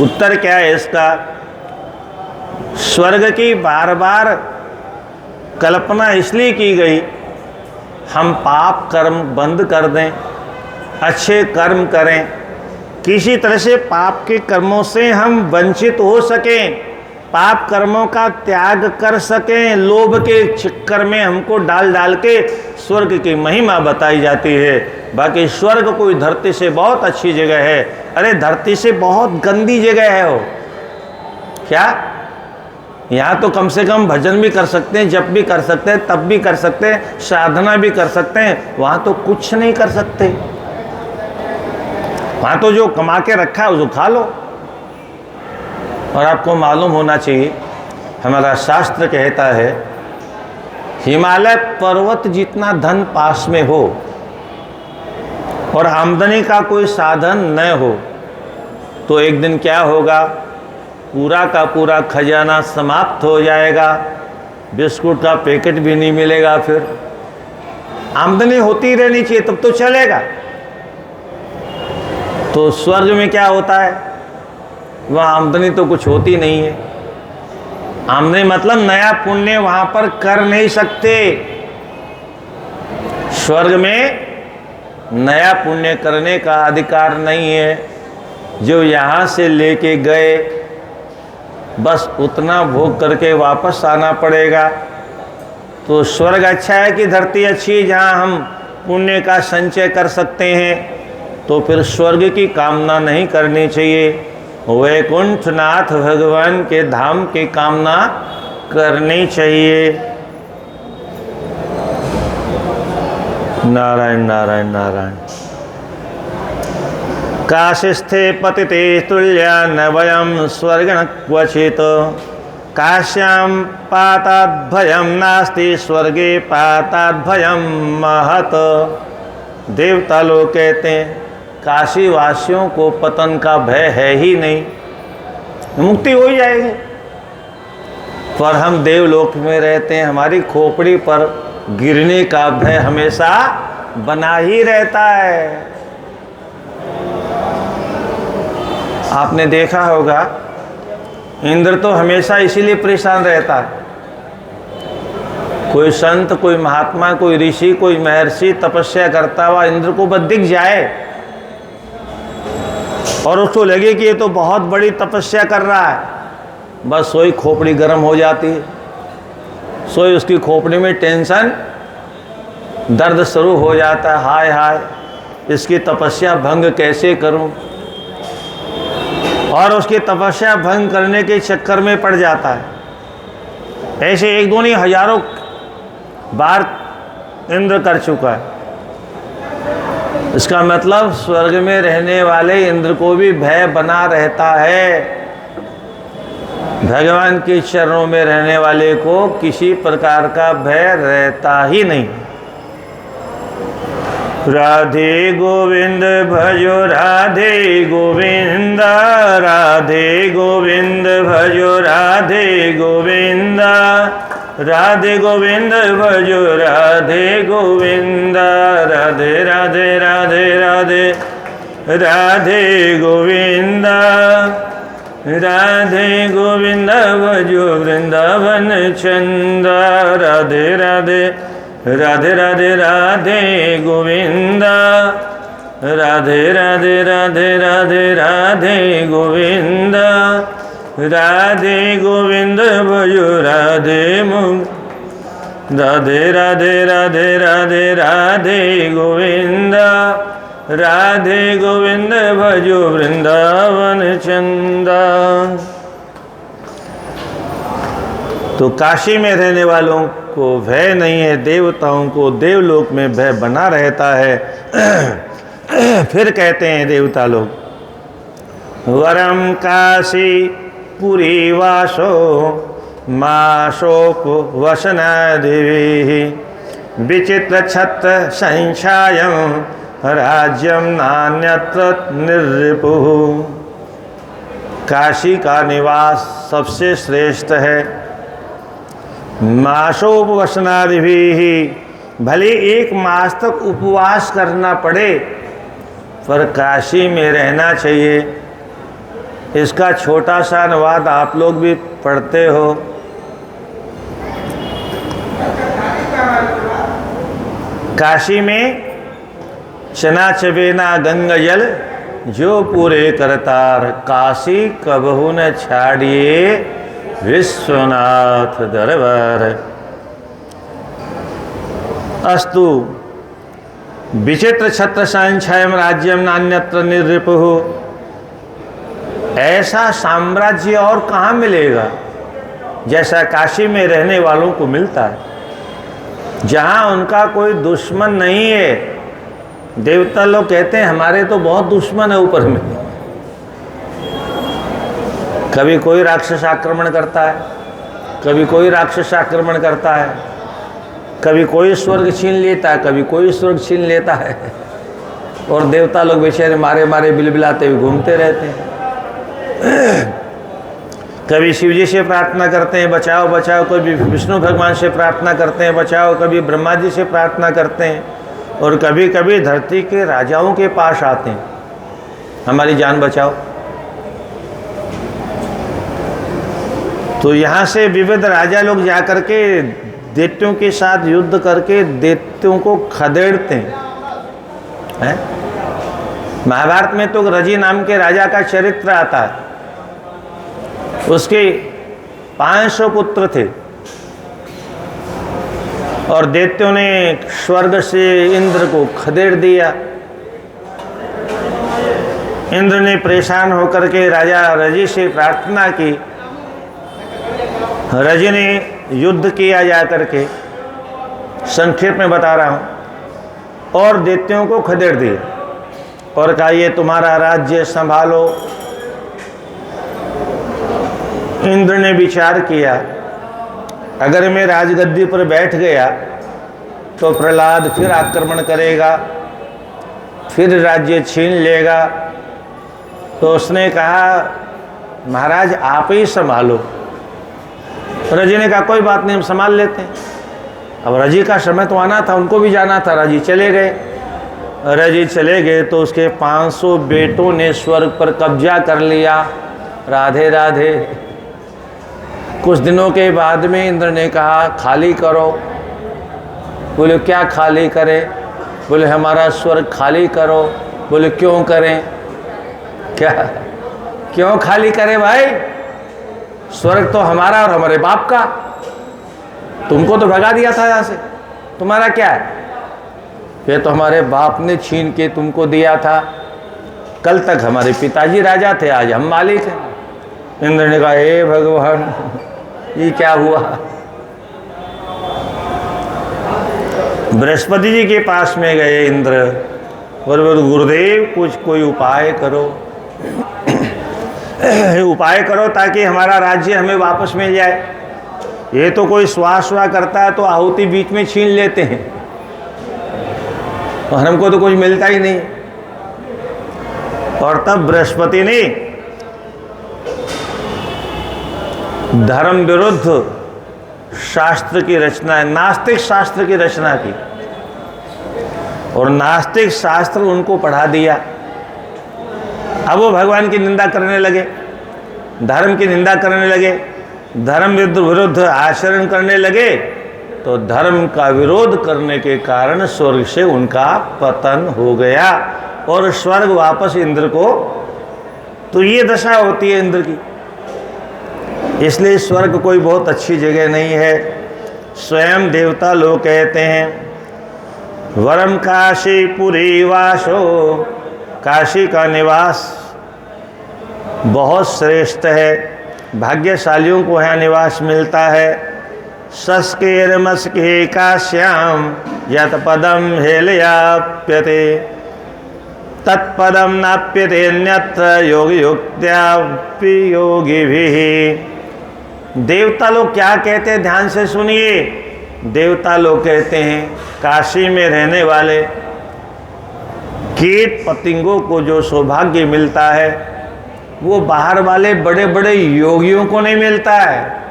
उत्तर क्या है इसका? स्वर्ग की बार बार कल्पना इसलिए की गई, हम पाप कर्म बंद कर दें, अच्छे कर्म करें, किसी तरह से पाप के कर्मों से हम वंचित हो सकें, पाप कर्मों का त्याग कर सकें। लोभ के चक्कर में हमको डाल डाल के स्वर्ग की महिमा बताई जाती है। बाकी स्वर्ग कोई धरती से बहुत अच्छी जगह है। अरे धरती से बहुत गंदी जगह है वो। क्या? यहाँ तो कम से कम भजन भी कर सकते हैं, जप भी कर सकते हैं, तप भी कर सकते हैं, साधना भी कर सकते हैं। वहाँ तो कुछ नहीं कर सकते। वहाँ तो जो कमा के रखा है उसको खा लो। और आपको मालूम होना चाहिए, हमारा शास्त्र कहता है हिमालय पर्वत जितना धन पास में हो और आमदनी का कोई साधन न हो तो एक दिन क्या होगा? पूरा का पूरा खजाना समाप्त हो जाएगा, बिस्कुट का पैकेट भी नहीं मिलेगा। फिर आमदनी होती रहनी चाहिए तब तो चलेगा। तो स्वर्ग में क्या होता है? वह आमदनी तो कुछ होती नहीं है। आमदनी मतलब नया पुण्य वहां पर कर नहीं सकते। स्वर्ग में नया पुण्य करने का अधिकार नहीं है। जो यहाँ से लेके गए बस उतना भोग करके वापस आना पड़ेगा। तो स्वर्ग अच्छा है कि धरती अच्छी है जहाँ हम पुण्य का संचय कर सकते हैं? तो फिर स्वर्ग की कामना नहीं करनी चाहिए, वैकुंठनाथ भगवान के धाम की कामना करनी चाहिए। नारायण नारायण नारायण। काशीस्थे पतिते तुल्या न वयं स्वर्गण क्वचित्, काश्यां पाताद् भयं नास्ति स्वर्गे पाताद् भयं महत्। देवता लोग कहते हैं काशी वासियों को पतन का भय है ही नहीं, मुक्ति हो ही जाएगी। पर हम देवलोक में रहते हैं, हमारी खोपड़ी पर गिरने का भय हमेशा बना ही रहता है। आपने देखा होगा इंद्र तो हमेशा इसीलिए परेशान रहता है। कोई संत, कोई महात्मा, कोई ऋषि, कोई महर्षि तपस्या करता हुआ इंद्र को बस दिख जाए और उसको लगे कि ये तो बहुत बड़ी तपस्या कर रहा है, बस सोई खोपड़ी गर्म हो जाती है। सोई उसकी खोपड़ी में टेंशन, दर्द शुरू हो जाता है। हाय हाय, इसकी तपस्या भंग कैसे करूं? और उसकी तपस्या भंग करने के चक्कर में पड़ जाता है। ऐसे एक दो नहीं, हजारों बार इंद्र कर चुका है। इसका मतलब स्वर्ग में रहने वाले इंद्र को भी भय बना रहता है। भगवान के चरणों में रहने वाले को किसी प्रकार का भय रहता ही नहीं। राधे गोविंद भजो राधे गोविंद, राधे गोविंद भजो राधे गोविंद। राधे गोविंद भजो राधे गोविंद, राधे राधे राधे राधे राधे गोविंद, राधे गोविंद भजो वृंदावन चंद, राधे राधे राधे राधे राधे गोविंद, राधे राधे राधे राधे राधे गोविंद, राधे गोविंद भजो राधे राधे राधे राधे राधे राधे गोविंद, राधे गोविंद भजो वृंदावन चंदा। तो काशी में रहने वालों को भय नहीं है, देवताओं को देवलोक में भय बना रहता है। फिर कहते हैं देवता लोग, वरम काशी पुरी वासो माशोक वसनादेवी, विचित्र छत्र संशायम राज्यम नान्यत्र निर्रिपुः। काशी का निवास सबसे श्रेष्ठ है। मासोपवसनादिभिः, भले एक मास तक उपवास करना पड़े पर काशी में रहना चाहिए। इसका छोटा सा अनुवाद आप लोग भी पढ़ते हो। काशी में चना चबेना गंगा जल जो पूरे करतार, काशी कबहू न छाड़िए विश्वनाथ दरबार। अस्तु विचित्र छत्र संछायम राज्यम नान्यत्र निर्रिपुः। ऐसा साम्राज्य और कहाँ मिलेगा जैसा काशी में रहने वालों को मिलता है, जहाँ उनका कोई दुश्मन नहीं है। देवता लोग कहते हैं हमारे तो बहुत दुश्मन है ऊपर में। कभी कोई राक्षस आक्रमण करता है, कभी कोई राक्षस आक्रमण करता है, कभी कोई स्वर्ग छीन लेता है, कभी कोई स्वर्ग छीन लेता है, और देवता लोग बेचारे मारे मारे बिलबिलाते हुए घूमते रहते हैं। कभी शिव जी से प्रार्थना करते हैं बचाओ बचाओ, कभी विष्णु भगवान से प्रार्थना करते हैं बचाओ, कभी ब्रह्मा जी से प्रार्थना करते हैं, और कभी कभी धरती के राजाओं के पास आते हैं हमारी जान बचाओ। तो यहाँ से विविध राजा लोग जाकर के दैत्यों के साथ युद्ध करके दैत्यों को खदेड़ते हैं। महाभारत में तो रजी नाम के राजा का चरित्र आता है। उसके 500 पुत्र थे और दैत्यों ने स्वर्ग से इंद्र को खदेड़ दिया। इंद्र ने परेशान होकर के राजा रजी से प्रार्थना की। रजी ने युद्ध किया जा करके, संक्षेप में बता रहा हूँ, और दैत्यों को खदेड़ दिया और कहा ये तुम्हारा राज्य संभालो। इंद्र ने विचार किया अगर मैं राजगद्दी पर बैठ गया तो प्रहलाद फिर आक्रमण करेगा, फिर राज्य छीन लेगा। तो उसने कहा महाराज आप ही संभालो। रजी ने कहा कोई बात नहीं हम संभाल लेते हैं। अब रजी का समय तो आना था, उनको भी जाना था। रजी चले गए। रजी चले गए तो उसके 500 बेटों ने स्वर्ग पर कब्जा कर लिया। राधे राधे। कुछ दिनों के बाद में इंद्र ने कहा खाली करो। बोले क्या खाली करें? बोले हमारा स्वर्ग खाली करो। बोले क्यों करें? क्या क्यों खाली करें भाई? स्वर्ग तो हमारा और हमारे बाप का, तुमको तो भगा दिया था यहाँ से, तुम्हारा क्या है? ये तो हमारे बाप ने छीन के तुमको दिया था। कल तक हमारे पिताजी राजा थे, आज हम मालिक हैं। इंद्र ने कहा हे भगवान ये क्या हुआ? बृहस्पति जी के पास में गए इंद्र और गुरुदेव कुछ कोई उपाय करो, उपाय करो ताकि हमारा राज्य हमें वापस मिल जाए। ये तो कोई स्वाहा करता है तो आहुति बीच में छीन लेते हैं और हमको तो कुछ मिलता ही नहीं। और तब बृहस्पति ने धर्म विरुद्ध शास्त्र की रचना है, नास्तिक शास्त्र की रचना की, और नास्तिक शास्त्र उनको पढ़ा दिया। अब वो भगवान की निंदा करने लगे, धर्म की निंदा करने लगे, धर्म विरुद्ध आचरण करने लगे, तो धर्म का विरोध करने के कारण स्वर्ग से उनका पतन हो गया और स्वर्ग वापस इंद्र को। तो ये दशा होती है इंद्र की। इसलिए स्वर्ग कोई बहुत अच्छी जगह नहीं है। स्वयं देवता लोग कहते हैं वरम काशी पुरी वासो, काशी का निवास बहुत श्रेष्ठ है, भाग्यशालियों को यहाँ निवास मिलता है। सस्केर मस्के काश्याम यत पदम हेलयाप्यते तत्पदम नाप्यते अन्यत्र योग युक्त्यापि योगिभिः। देवता लोग क्या कहते हैं, ध्यान से सुनिए। देवता लोग कहते हैं काशी में रहने वाले कीट पतंगों को जो सौभाग्य मिलता है वो बाहर वाले बड़े बड़े योगियों को नहीं मिलता है।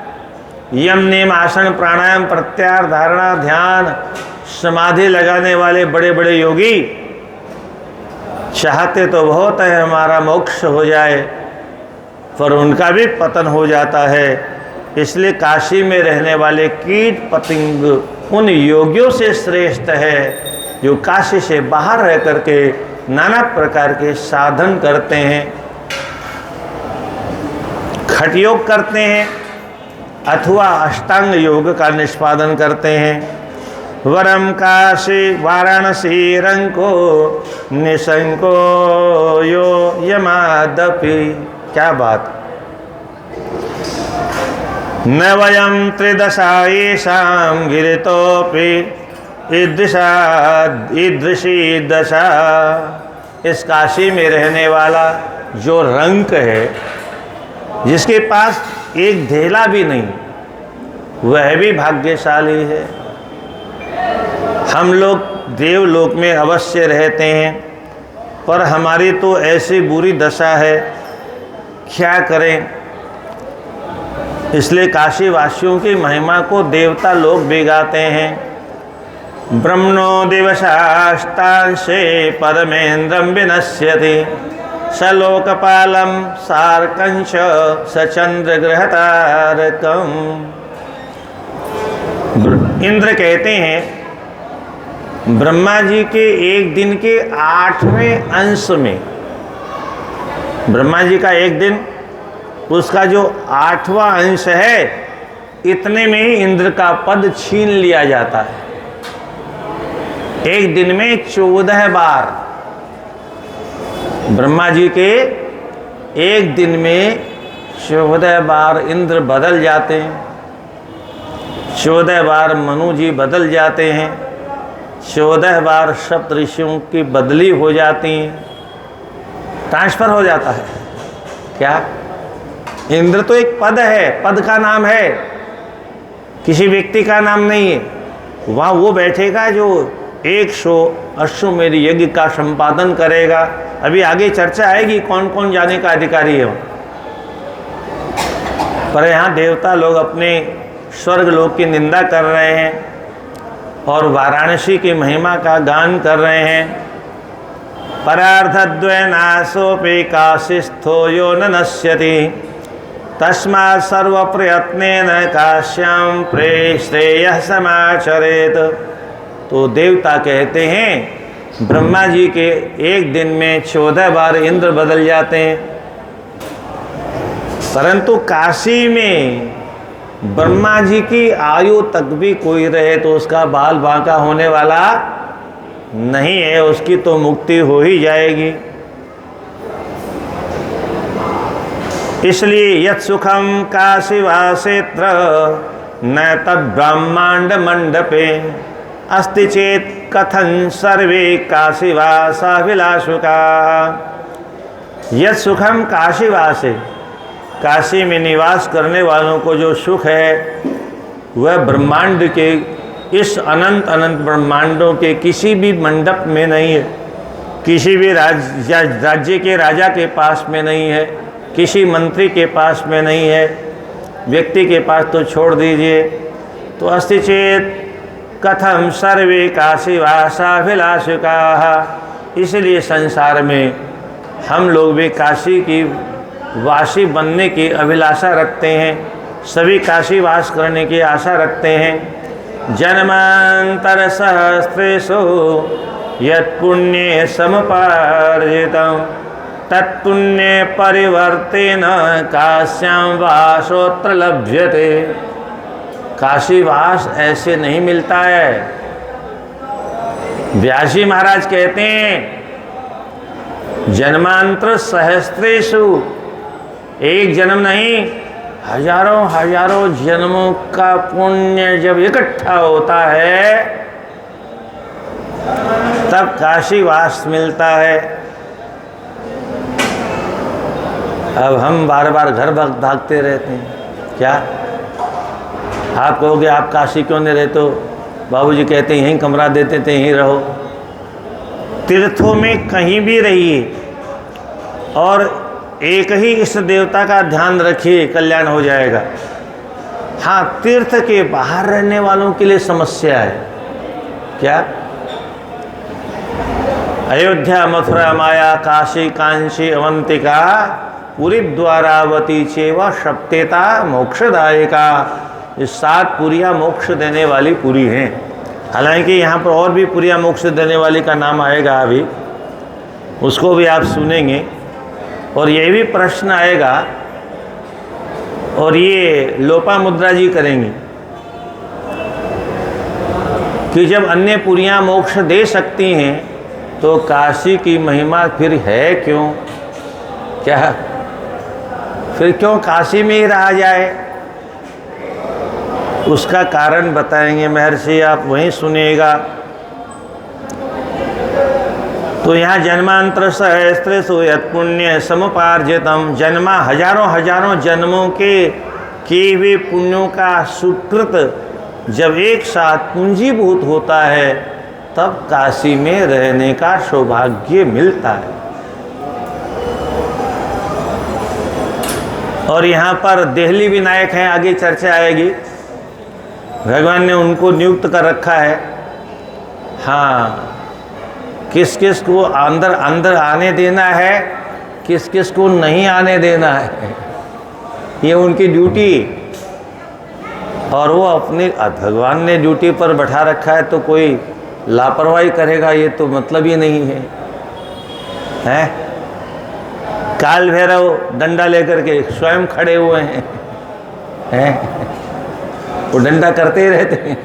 यम नियम आसन प्राणायाम प्रत्याहार धारणा ध्यान समाधि लगाने वाले बड़े बड़े योगी चाहते तो बहुत है हमारा मोक्ष हो जाए, पर उनका भी पतन हो जाता है। इसलिए काशी में रहने वाले कीट पतंग उन योगियों से श्रेष्ठ है जो काशी से बाहर रह करके नाना प्रकार के साधन करते हैं, खट योग करते हैं अथवा अष्टांग योग का निष्पादन करते हैं। वरम काशी वाराणसी रंको निशंको यो यमादपि। क्या बात। न वयम त्रिदशा येषां गिरितोपि ईदृशी दशा। इस काशी में रहने वाला जो रंक है, जिसके पास एक धेला भी नहीं, वह भी भाग्यशाली है। हम लोग देवलोक में अवश्य रहते हैं, पर हमारी तो ऐसी बुरी दशा है, क्या करें। इसलिए काशी वासियों की महिमा को देवता लोग भी गाते हैं। ब्रह्मणो दिवसाष्टांशे परमेन्द्रं विनश्यति सलोकपालम सारकंश सचंद्रग्रहतारकम। इंद्र कहते हैं ब्रह्मा जी के एक दिन के 8वें अंश में, ब्रह्मा जी का एक दिन उसका जो 8वां अंश है, इतने में ही इंद्र का पद छीन लिया जाता है। एक दिन में 14 बार ब्रह्मा जी के एक दिन में 14 बार इंद्र बदल जाते हैं, 14 बार मनु जी बदल जाते हैं, 14 बार सप्त ऋषियों की बदली हो जाती हैं, ट्रांसफर हो जाता है। क्या इंद्र तो एक पद है, पद का नाम है, किसी व्यक्ति का नाम नहीं है। वहाँ वो बैठेगा जो 100 अश्वमेध यज्ञ का संपादन करेगा। अभी आगे चर्चा आएगी कौन कौन जाने का अधिकारी है। पर यहाँ देवता लोग अपने स्वर्ग लोक की निंदा कर रहे हैं और वाराणसी की महिमा का गान कर रहे हैं। परार्धद्वयनाशोपि काशीस्थो यो न नश्यति तस्मात् सर्वप्रयत्नेन काश्यां प्रेश्रेयः समाचरेत। तो देवता कहते हैं ब्रह्मा जी के एक दिन में 14 बार इंद्र बदल जाते हैं, परंतु काशी में ब्रह्मा जी की आयु तक भी कोई रहे तो उसका बाल बांका होने वाला नहीं है, उसकी तो मुक्ति हो ही जाएगी। इसलिए यत् सुखम काशीवासेत्र न तद् ब्रह्मांड मंडपे अस्ति चेत कथन सर्वे काशीवासाभिलाषुका। यत् सुखम काशीवासे, काशी में निवास करने वालों को जो सुख है वह ब्रह्मांड के इस अनंत अनंत ब्रह्मांडों के किसी भी मंडप में नहीं है, किसी भी राज्य के राजा के पास में नहीं है, किसी मंत्री के पास में नहीं है, व्यक्ति के पास तो छोड़ दीजिए, तो अस्ति चेत कथम सर्वे काशीवासाभिलाषिकाः, इसलिए संसार में हम लोग भी काशी की वासी बनने की अभिलाषा रखते हैं, सभी काशी वास करने की आशा रखते हैं। जन्मांतर सहस्रेषु यत्पुण्ये समुपार्जितं तत्पुण्ये परिवर्तेन काश्यां वासोत्र लभ्यते। काशीवास ऐसे नहीं मिलता है। व्यासी महाराज कहते हैं जन्मांतर सहस्रेषु, एक जन्म नहीं हजारों हजारों जन्मों का पुण्य जब इकट्ठा होता है तब काशीवास मिलता है। अब हम बार बार घर भागते रहते हैं। क्या आप कहोगे आप काशी क्यों नहीं रहते हो? बाबूजी कहते हैं यहीं कमरा देते थे, यहीं रहो। तीर्थों में कहीं भी रहिए और एक ही इष्ट देवता का ध्यान रखिए, कल्याण हो जाएगा। हाँ, तीर्थ के बाहर रहने वालों के लिए समस्या है। क्या? अयोध्या, मथुरा, माया, काशी, कांची, अवंतिका, पुरी द्वारावती चेवा सप्तेता मोक्षदायिका, ये 7 पुरियाँ मोक्ष देने वाली पुरी हैं। हालांकि यहाँ पर और भी पुरियाँ मोक्ष देने वाली का नाम आएगा, अभी उसको भी आप सुनेंगे। और ये भी प्रश्न आएगा और ये लोपामुद्रा जी करेंगी कि जब अन्य पुरियाँ मोक्ष दे सकती हैं तो काशी की महिमा फिर है क्यों? क्या फिर क्यों काशी में ही रहा जाए? उसका कारण बताएंगे महर्षि, आप वहीं सुनिएगा। तो यहाँ जन्मांतर सहस्रेषु यत्पुण्य समुपार्जितम, जन्मा हजारों हजारों जन्मों के किए हुए पुण्यों का सुकृत जब एक साथ पूंजीभूत होता है तब काशी में रहने का सौभाग्य मिलता है। और यहाँ पर देहली विनायक हैं, आगे चर्चा आएगी। भगवान ने उनको नियुक्त कर रखा है। हाँ, किस किस को अंदर अंदर आने देना है, किस किस को नहीं आने देना है, ये उनकी ड्यूटी। और वो अपने भगवान ने ड्यूटी पर बैठा रखा है तो कोई लापरवाही करेगा ये तो मतलब ही नहीं है। हैं? काल भैरव डंडा लेकर के स्वयं खड़े हुए हैं, वो डंडा करते ही रहते हैं।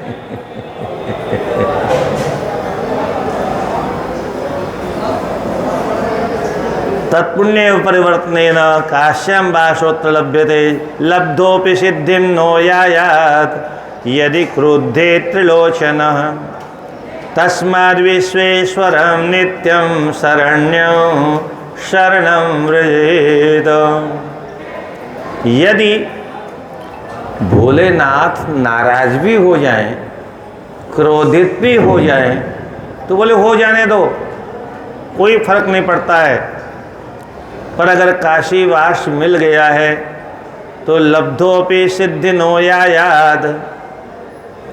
तत्पुण्य परिवर्तनेन काश्यां वासोत्र लभ्यते लब्धोपि सिद्धिं नो यायात् यदि क्रुद्धे त्रिलोचनः तस्माद् विश्वेश्वरं नित्यं शरण्यं शरणं व्रजेत। यदि भोलेनाथ नाराज भी हो जाएं, क्रोधित भी हो जाएं, तो बोले हो जाने दो, कोई फर्क नहीं पड़ता है। पर अगर काशीवास मिल गया है तो लब्धोपि सिद्धि नो यायाद,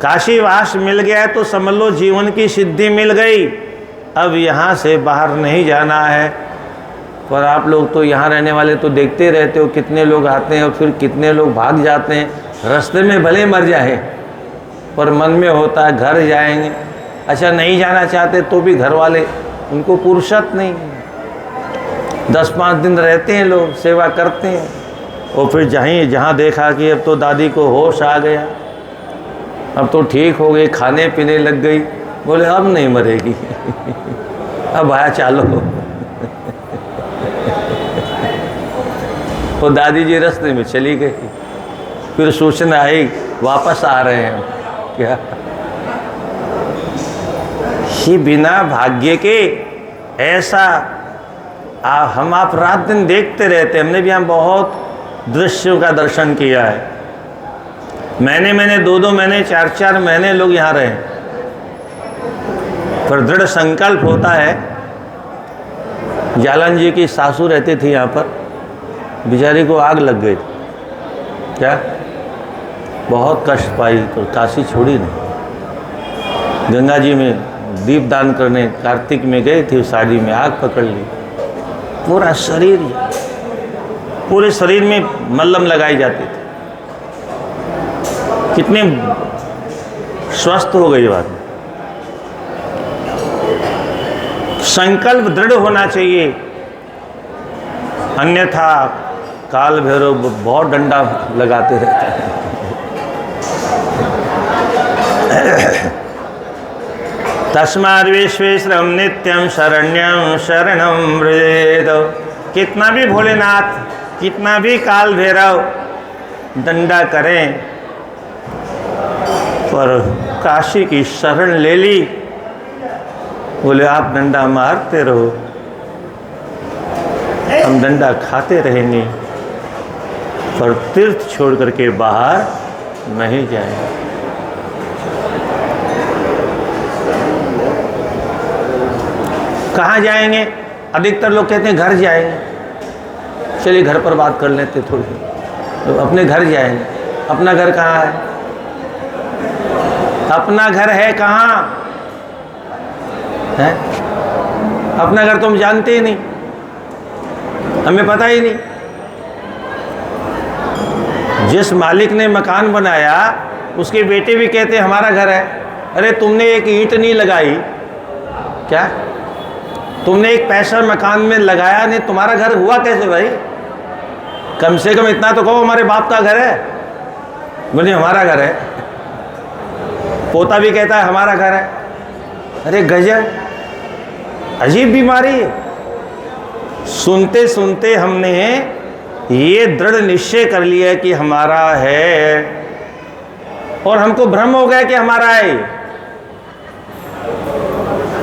काशीवास मिल गया है तो समझ लो जीवन की सिद्धि मिल गई, अब यहाँ से बाहर नहीं जाना है। पर आप लोग तो यहाँ रहने वाले तो देखते रहते हो कितने लोग आते हैं और फिर कितने लोग भाग जाते हैं। रास्ते में भले मर जाए पर मन में होता है घर जाएंगे। अच्छा, नहीं जाना चाहते तो भी घर वाले, उनको फुर्सत नहीं, 10-5 दिन रहते हैं लोग, सेवा करते हैं और फिर जहाँ देखा कि अब तो दादी को होश आ गया, अब तो ठीक हो गई, खाने पीने लग गई, बोले अब नहीं मरेगी अब आया चालो तो दादी जी रास्ते में चली गई। फिर सूचना आई वापस आ रहे हैं। क्या ये बिना भाग्य के ऐसा हम आप रात दिन देखते रहते। हमने भी यहाँ बहुत दृश्यों का दर्शन किया है। महीने 2-2 महीने 4-4 महीने लोग यहाँ रहे, पर दृढ़ संकल्प होता है। जालन जी की सासू रहती थी यहाँ पर, बेचारी को आग लग गई थी। क्या बहुत कष्ट पाई तो काशी छोड़ी नहीं। गंगा जी में दीप दान करने कार्तिक में गए थे, शादी में आग पकड़ ली, पूरा शरीर, पूरे शरीर में मल्लम लगाई जाती थी। कितने स्वस्थ हो गई बात। संकल्प दृढ़ होना चाहिए, अन्यथा काल भैरव बहुत डंडा लगाते रहते हैं। तस्माद् विश्वेश्वरं नित्यं शरण्यं शरणं व्रजेत। कितना भी भोलेनाथ, कितना भी काल भैरव डंडा करें, पर काशी की शरण ले ली, बोले आप डंडा मारते रहो, हम डंडा खाते रहेंगे, पर तीर्थ छोड़ करके बाहर नहीं जाएंगे। कहाँ जाएंगे? अधिकतर लोग कहते हैं घर जाएंगे। चलिए घर पर बात कर लेते थोड़ी, तो अपने घर जाएंगे। अपना घर कहाँ है? अपना घर है कहाँ है? अपना घर तो हम जानते ही नहीं, हमें पता ही नहीं। जिस मालिक ने मकान बनाया उसके बेटे भी कहते हैं हमारा घर है। अरे तुमने एक ईंट नहीं लगाई क्या? तुमने एक पैसा मकान में लगाया नहीं, तुम्हारा घर हुआ कैसे भाई? कम से कम इतना तो कहो हमारे बाप का घर है। बोले हमारा घर है। पोता भी कहता है हमारा घर है। अरे गजब, अजीब बीमारी है। सुनते सुनते हमने ये दृढ़ निश्चय कर लिया कि हमारा है, और हमको भ्रम हो गया कि हमारा है।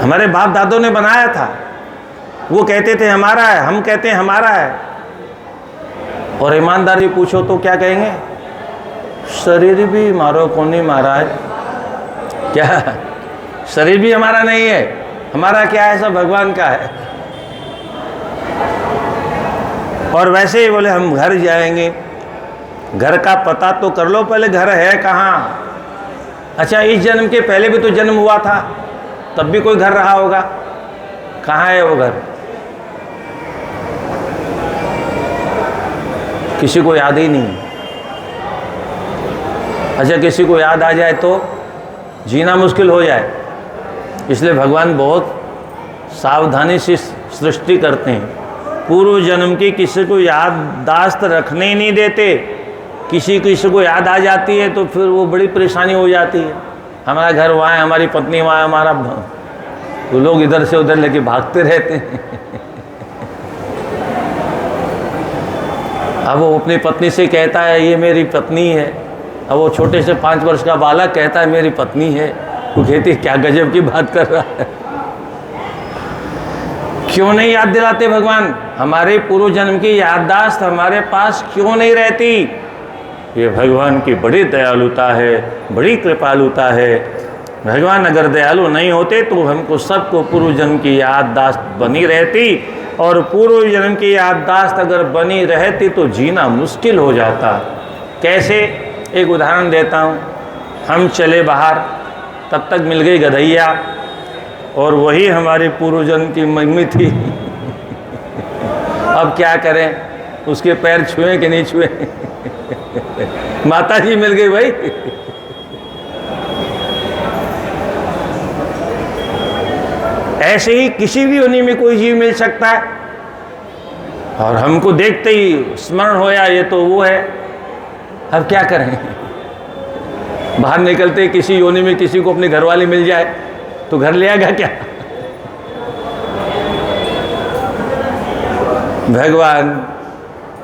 हमारे बाप दादों ने बनाया था, वो कहते थे हमारा है, हम कहते हैं हमारा है। और ईमानदारी पूछो तो क्या कहेंगे? शरीर भी मारो, कौन नहीं मारा है? क्या शरीर भी हमारा नहीं है? हमारा क्या है? सब भगवान का है। और वैसे ही बोले हम घर जाएंगे। घर का पता तो कर लो पहले, घर है कहाँ? अच्छा, इस जन्म के पहले भी तो जन्म हुआ था, तब भी कोई घर रहा होगा। कहाँ है वो घर? किसी को याद ही नहीं। अच्छा, किसी को याद आ जाए तो जीना मुश्किल हो जाए। इसलिए भगवान बहुत सावधानी से सृष्टि करते हैं। पूर्व जन्म की किसी को याददाश्त रखने ही नहीं देते। किसी को याद आ जाती है तो फिर वो बड़ी परेशानी हो जाती है। हमारा घर वहाँ है, हमारी पत्नी वहाँ है, हमारा, तो लोग इधर से उधर लेके भागते रहते हैं। अब वो अपनी पत्नी से कहता है ये मेरी पत्नी है। अब वो छोटे से 5 वर्ष का बालक कहता है मेरी पत्नी है। वो कहती क्या गजब की बात कर रहा है। क्यों नहीं याद दिलाते भगवान? हमारे पूर्व जन्म की याददाश्त हमारे पास क्यों नहीं रहती? ये भगवान की बड़ी दयालुता है, बड़ी कृपालुता है। भगवान अगर दयालु नहीं होते तो हमको सबको पूर्व जन्म की याददाश्त बनी रहती, और पूर्व जन्म की याददाश्त अगर बनी रहती तो जीना मुश्किल हो जाता। कैसे? एक उदाहरण देता हूँ। हम चले बाहर, तब तक मिल गई गधैया, और वही हमारी पूर्व जन्म की मम्मी थी। अब क्या करें? उसके पैर छुएं कि नहीं छुएं? माता जी मिल गई भाई। ऐसे ही किसी भी योनि में कोई जीव मिल सकता है, और हमको देखते ही स्मरण होया ये तो वो है। अब क्या करें? बाहर निकलते किसी योनि में किसी को अपनी घरवाली मिल जाए तो घर ले आएगा क्या? भगवान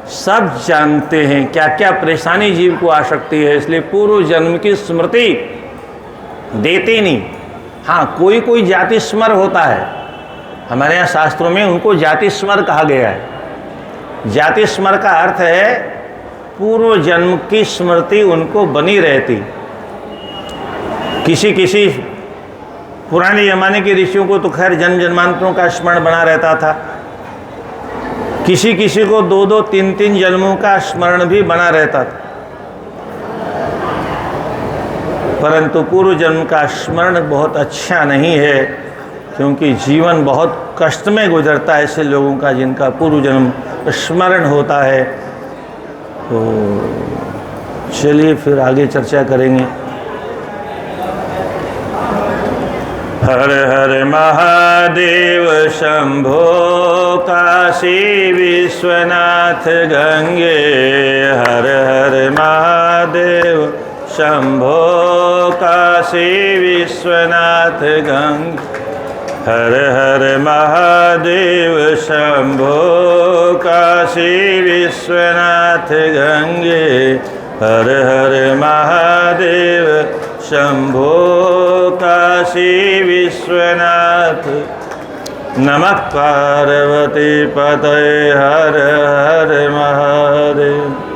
सब जानते हैं क्या क्या परेशानी जीव को आ सकती है, इसलिए पूर्व जन्म की स्मृति देते नहीं। हाँ, कोई कोई जाति स्मर होता है। हमारे यहाँ शास्त्रों में उनको जाति स्मर कहा गया है। जाति स्मर का अर्थ है पूर्व जन्म की स्मृति उनको बनी रहती। किसी पुराने जमाने के ऋषियों को तो खैर जन्म जन्मांतरों का स्मरण बना रहता था। किसी को 2-2, 3-3 जन्मों का स्मरण भी बना रहता था। परंतु पूर्व जन्म का स्मरण बहुत अच्छा नहीं है, क्योंकि जीवन बहुत कष्ट में गुजरता है ऐसे लोगों का जिनका पूर्व जन्म स्मरण होता है। तो चलिए फिर आगे चर्चा करेंगे। हर हर महादेव शंभो काशी विश्वनाथ गंगे। हर हर महादेव शंभो काशी विश्वनाथ गंगे। हर हर महादेव शंभो काशी विश्वनाथ गंगे। हर हर महादेव शंभो काशी विश्वनाथ। नमः पार्वती पतये हर हर महादेव।